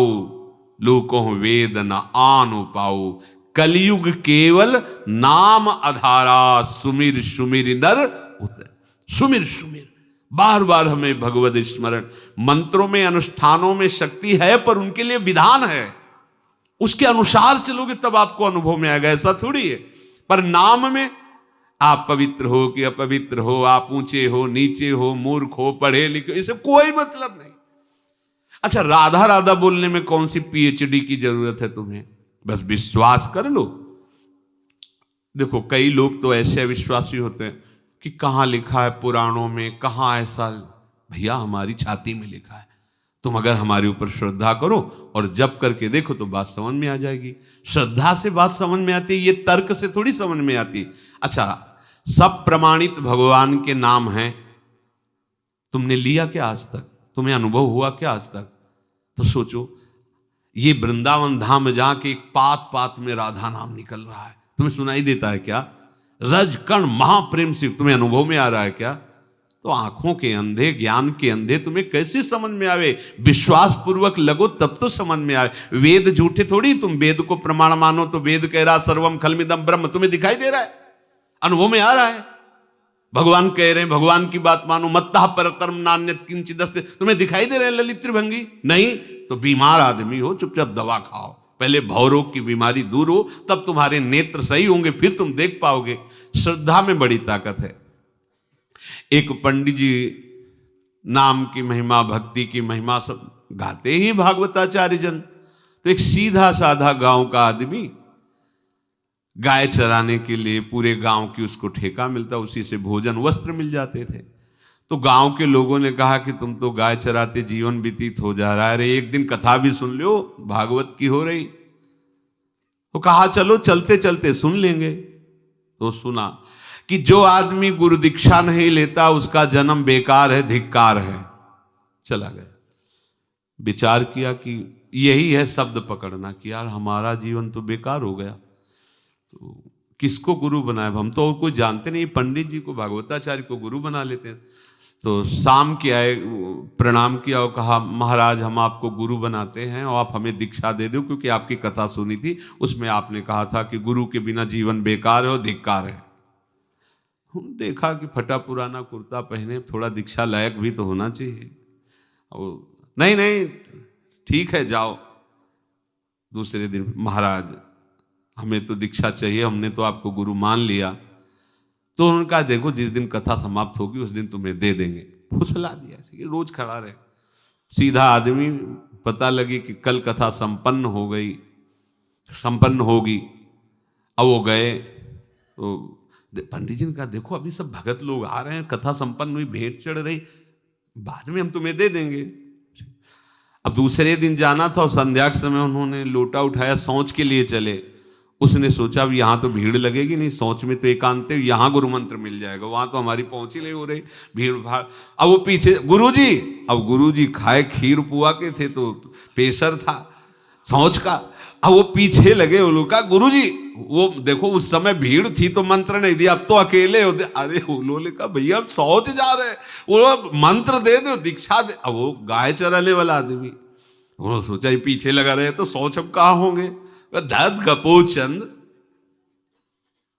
लोकों वेद न आन पाऊ। कलयुग केवल नाम आधारा, सुमिर सुमिर नर उतर। सुमिर सुमिर, बार बार हमें भगवद स्मरण। मंत्रों में, अनुष्ठानों में शक्ति है, पर उनके लिए विधान है, उसके अनुसार चलोगे तब आपको अनुभव में आएगा, ऐसा थोड़ी है। पर नाम में आप पवित्र हो कि अपवित्र हो, आप ऊंचे हो नीचे हो, मूर्ख हो पढ़े लिखे, इसे कोई मतलब नहीं। अच्छा, राधा राधा बोलने में कौन सी पीएचडी की जरूरत है तुम्हें? बस विश्वास कर लो। देखो, कई लोग तो ऐसे विश्वासी होते हैं कि कहां लिखा है पुराणों में, कहां ऐसा। भैया, हमारी छाती में लिखा है, तुम अगर हमारे ऊपर श्रद्धा करो और जप करके देखो तो बात समझ में आ जाएगी। श्रद्धा से बात समझ में आती है, ये तर्क से थोड़ी समझ में आती। अच्छा, सब प्रमाणित भगवान के नाम हैं, तुमने लिया क्या आज तक? तुम्हें अनुभव हुआ क्या आज तक? तो सोचो, ये वृंदावन धाम जहां के एक पात पात में राधा नाम निकल रहा है, तुम्हें सुनाई देता है क्या? रज कण महाप्रेम से तुम्हें अनुभव में आ रहा है क्या? तो आंखों के अंधे, ज्ञान के अंधे तुम्हें कैसे समझ में आवे? विश्वास पूर्वक लगो तब तो समझ में आवे। वेद झूठे थोड़ी, तुम वेद को प्रमाण मानो तो वेद कह रहा सर्वम खलमिदम ब्रह्म, तुम्हें दिखाई दे रहा है, अनुभव में आ रहा है। भगवान कह रहे हैं भगवान की बात मानो, मत्तः परतरम नान्यत् किंचिदस्ति, तुम्हें दिखाई दे रहे हैं ललित त्रिभंगी? नहीं तो बीमार आदमी हो, चुपचाप दवा खाओ, पहले भवरोग की बीमारी दूर हो, तब तुम्हारे नेत्र सही होंगे, फिर तुम देख पाओगे। श्रद्धा में बड़ी ताकत है। एक पंडित जी नाम की महिमा, भक्ति की महिमा सब गाते ही भागवताचार्य जन। तो एक सीधा साधा गांव का आदमी गाय चराने के लिए पूरे गांव की उसको ठेका मिलता, उसी से भोजन वस्त्र मिल जाते थे। तो गांव के लोगों ने कहा कि तुम तो गाय चराते जीवन व्यतीत हो जा रहा है, अरे एक दिन कथा भी सुन लो, भागवत की हो रही। तो कहा चलो चलते चलते सुन लेंगे। तो सुना कि जो आदमी गुरु दीक्षा नहीं लेता उसका जन्म बेकार है, धिक्कार है। चला गया, विचार किया कि यही है शब्द पकड़ना कि यार हमारा जीवन तो बेकार हो गया, तो किसको गुरु बनाए? हम तो और कोई जानते नहीं, पंडित जी को, भागवताचार्य को गुरु बना लेते हैं। तो शाम के आए, प्रणाम किया और कहा महाराज हम आपको गुरु बनाते हैं और आप हमें दीक्षा दे दो, क्योंकि आपकी कथा सुनी थी, उसमें आपने कहा था कि गुरु के बिना जीवन बेकार है और धिक्कार है। देखा कि फटा पुराना कुर्ता पहने, थोड़ा दीक्षा लायक भी तो होना चाहिए। और नहीं नहीं ठीक है जाओ। दूसरे दिन महाराज हमें तो दीक्षा चाहिए, हमने तो आपको गुरु मान लिया। तो उन्होंने कहा देखो जिस दिन कथा समाप्त होगी उस दिन तुम्हें दे देंगे। फुसला दिया कि रोज खड़ा रहे। सीधा आदमी, पता लगी कि कल कथा संपन्न हो गई, संपन्न होगी। अब वो गए तो पंडित जी ने कहा देखो अभी सब भगत लोग आ रहे हैं, कथा संपन्न हुई, भेंट चढ़ रही, बाद में हम तुम्हें दे देंगे। अब दूसरे दिन जाना था और संध्या के समय उन्होंने लोटा उठाया, शौच के लिए चले। उसने सोचा अब यहाँ तो भीड़ लगेगी नहीं, शौच में तो एकांत, यहाँ गुरु मंत्र मिल जाएगा, वहां तो हमारी पहुंच ही नहीं हो रही, भीड़ भाड़। अब वो पीछे गुरुजी, अब गुरुजी खाए खीर पुआ के थे तो पेशर था शौच का। अब वो पीछे लगे, वो लोग कहा गुरुजी वो देखो उस समय भीड़ थी तो मंत्र नहीं दिया, अब तो अकेले होते। अरे उन्होंने कहा भैया हम शौच जा रहे हैं, वो मंत्र दे दो दीक्षा दे। अब वो गाय चराने वाला आदमी, उन्होंने सोचा ये पीछे लगा रहे तो शौच अब कहाँ होंगे। धत गपो चंद,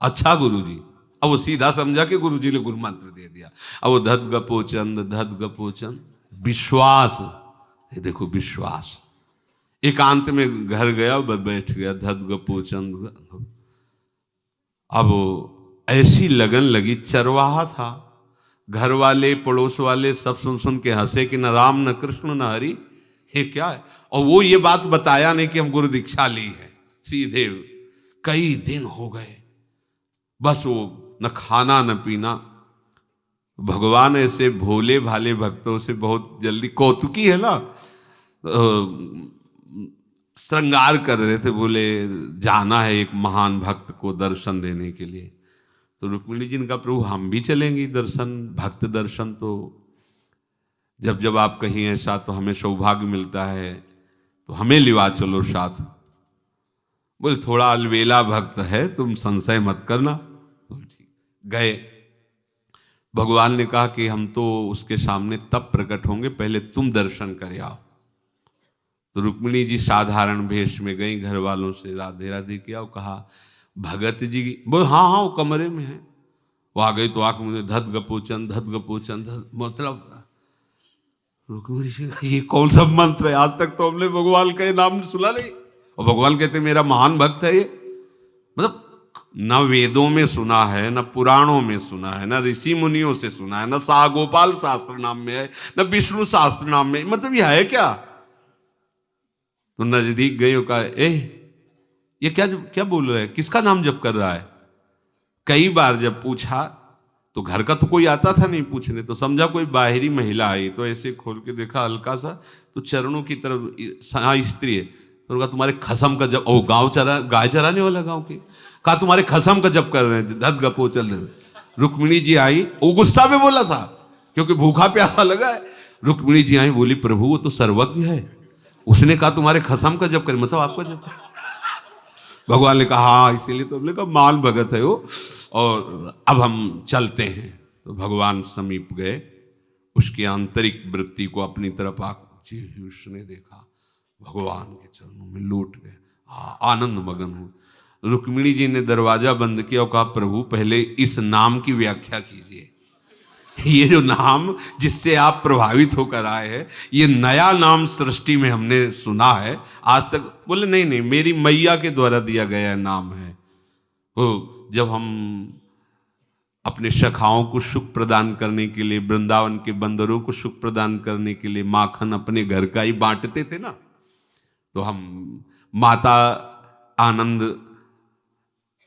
अच्छा गुरुजी। अब वो सीधा समझा कि गुरुजी ने गुरु मंत्र दे दिया। अब वो धत गपो चंद, धत गपो चंद, विश्वास, ये देखो विश्वास। एकांत में घर गया, बैठ गया, धत गपो चंद। अब ऐसी लगन लगी, चरवाहा था, घर वाले पड़ोस वाले सब सुन सुन के हंसे कि न राम न कृष्ण न हरि, ये क्या है। और वो ये बात बताया नहीं कि हम गुरु दीक्षा ली है, सीधे कई दिन हो गए, बस वो न खाना न पीना। भगवान ऐसे भोले भाले भक्तों से बहुत जल्दी, कौतुकी है ना, श्रृंगार कर रहे थे, बोले जाना है एक महान भक्त को दर्शन देने के लिए। तो रुक्मिणी जी ने कहा प्रभु हम भी चलेंगे दर्शन, भक्त दर्शन, तो जब जब आप कहीं ऐसा तो हमें सौभाग्य मिलता है तो हमें लिवा चलो साथ। बोले थोड़ा अलवेला भक्त है, तुम संशय मत करना। तो ठीक गए। भगवान ने कहा कि हम तो उसके सामने तब प्रकट होंगे, पहले तुम दर्शन कर आओ। तो रुक्मिणी जी साधारण भेष में गई, घर वालों से राधे राधे किया और कहा भगत जी, बोले हाँ हाँ वो कमरे में है। वो आ गई तो आंख मुझे धत गपोचन, धत गपोचन, मतलब रुक्मिणी जी ये कौन सा मंत्र है, आज तक तो हमने भगवान का नाम सुना नहीं। और भगवान कहते मेरा महान भक्त है ये, मतलब न वेदों में सुना है, न पुराणों में सुना है, न ऋषि मुनियों से सुना है, न सागोपाल शास्त्र नाम में है, न विष्णु शास्त्र नाम में, मतलब ये है क्या। तो नजदीक गए और कहा ये क्या क्या बोल रहा है, किसका नाम जप कर रहा है। कई बार जब पूछा तो घर का तो कोई आता था नहीं पूछने, तो समझा कोई बाहरी महिला आई, तो ऐसे खोल के देखा हल्का सा, तो चरणों की तरफ स्त्री है। तो कहा तुम्हारे खसम का जब, ओ गाय चराने वाला गांव के, कहा तुम्हारे खसम का जब कर रहे हैं, धत गपो चल। रुक्मिणी जी आई, वो गुस्सा में बोला था क्योंकि भूखा प्यासा लगा है। रुक्मिणी जी आई, बोली प्रभु वो तो सर्वज्ञ है, उसने कहा तुम्हारे खसम का जब कर, मतलब आपका जब कर। भगवान ने कहा हाँ, इसीलिए तो हमने कहा माल भगत है वो, और अब हम चलते हैं। तो भगवान समीप गए, उसकी आंतरिक वृत्ति को अपनी तरफ उसने देखा, भगवान के चरणों में लौट गए, आनंद मगन हो। रुक्मिणी जी ने दरवाजा बंद किया और कहा प्रभु पहले इस नाम की व्याख्या कीजिए, ये जो नाम जिससे आप प्रभावित होकर आए हैं, ये नया नाम सृष्टि में हमने सुना है आज तक। बोले नहीं नहीं मेरी मैया के द्वारा दिया गया नाम है। वो जब हम अपने सखाओं को सुख प्रदान करने के लिए, वृंदावन के बंदरों को सुख प्रदान करने के लिए माखन अपने घर का ही बांटते थे ना, तो हम माता आनंद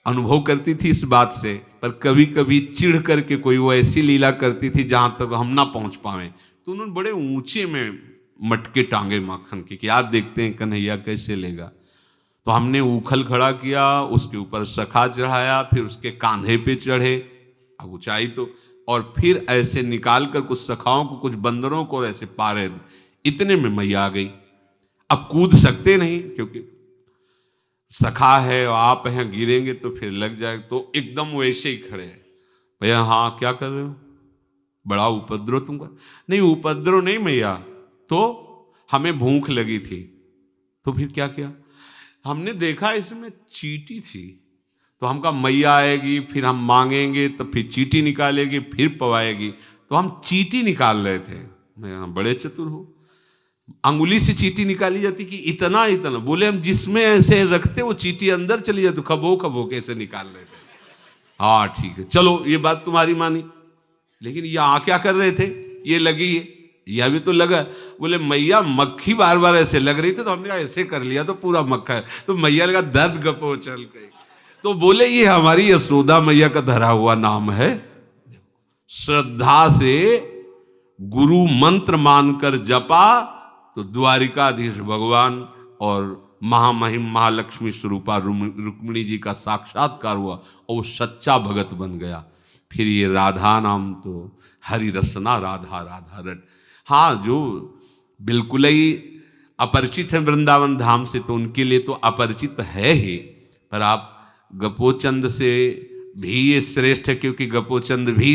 अनुभव करती थी इस बात से, पर कभी कभी चिढ़ करके कोई वो ऐसी लीला करती थी जहां तक हम ना पहुंच पाए, तो उन्होंने बड़े ऊंचे में मटके टांगे माखन के कि आज देखते हैं कन्हैया कैसे लेगा। तो हमने ऊखल खड़ा किया, उसके ऊपर सखा चढ़ाया, फिर उसके कांधे पे चढ़े, अब ऊंचाई तो, और फिर ऐसे निकाल कर कुछ सखाओं को कुछ बंदरों को ऐसे पारे, इतने में मैया आ गई। अब कूद सकते नहीं क्योंकि सखा है और आप हैं, गिरेंगे तो फिर लग जाए, तो एकदम वैसे ही खड़े हैं। भैया हाँ क्या कर रहे हो, बड़ा उपद्रव तुमको। नहीं उपद्रव नहीं मैया, तो हमें भूख लगी थी, तो फिर क्या किया, हमने देखा इसमें चींटी थी, तो हम कहा मैया आएगी फिर हम मांगेंगे तो फिर चींटी निकालेगी फिर पवाएगी, तो हम चींटी निकाल रहे थे। मैं बड़े चतुर हो, अंगुली से चींटी निकाली जाती कि इतना इतना, बोले हम जिसमें ऐसे रखते वो चींटी अंदर चली जाती, खबो खबो कैसे निकाल रहे थे। हाँ ठीक है चलो ये बात तुम्हारी मानी, लेकिन यहाँ क्या कर रहे थे, ये लगी है, यह भी तो लगा। बोले मैया मक्खी बार बार ऐसे लग रही थी, तो हमने कहा ऐसे कर लिया तो पूरा मक्खा है, तो मैया लगा दर्द गपो चल गई। तो बोले ये हमारी यशोदा मैया का धरा हुआ नाम है। श्रद्धा से गुरु मंत्र मानकर जपा तो द्वारिकाधीश भगवान और महामहिम महालक्ष्मी स्वरूपा रुक्मिणी जी का साक्षात्कार हुआ और वो सच्चा भगत बन गया। फिर ये राधा नाम तो हरि रसना राधा राधा रट। हाँ जो बिल्कुल ही अपरिचित है वृंदावन धाम से तो उनके लिए तो अपरिचित है ही, पर आप गपोचंद से भी ये श्रेष्ठ है, क्योंकि गपोचंद भी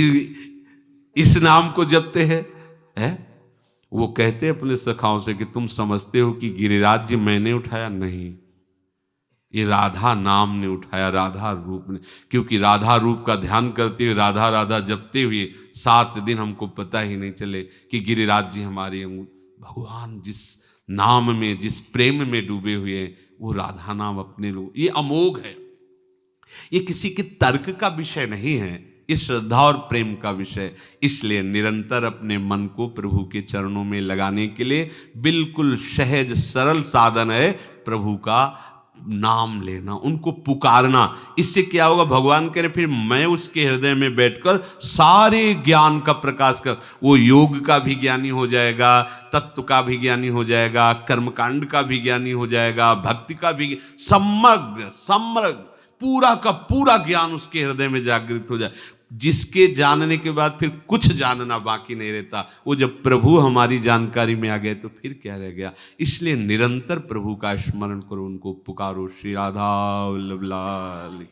इस नाम को जपते हैं है? वो कहते अपने सखाओं से कि तुम समझते हो कि गिरिराज जी मैंने उठाया, नहीं, ये राधा नाम ने उठाया, राधा रूप ने, क्योंकि राधा रूप का ध्यान करते हुए राधा राधा जपते हुए 7 दिन हमको पता ही नहीं चले कि गिरिराज जी हमारे भगवान जिस नाम में जिस प्रेम में डूबे हुए हैं वो राधा नाम अपने लोग, ये अमोघ है, ये किसी के तर्क का विषय नहीं है, ये श्रद्धा और प्रेम का विषय। इसलिए निरंतर अपने मन को प्रभु के चरणों में लगाने के लिए बिल्कुल सहज सरल साधन है प्रभु का नाम लेना, उनको पुकारना। इससे क्या होगा, भगवान कह रहे फिर मैं उसके हृदय में बैठकर सारे ज्ञान का प्रकाश कर, वो योग का भी ज्ञानी हो जाएगा, तत्व का भी ज्ञानी हो जाएगा, कर्मकांड का भी ज्ञानी हो जाएगा, भक्ति का भी, समग्र पूरा का पूरा ज्ञान उसके हृदय में जागृत हो जाए, जिसके जानने के बाद फिर कुछ जानना बाकी नहीं रहता। वो जब प्रभु हमारी जानकारी में आ गए तो फिर क्या रह गया। इसलिए निरंतर प्रभु का स्मरण करो, उनको पुकारो। श्री राधा वल्लभ लाल।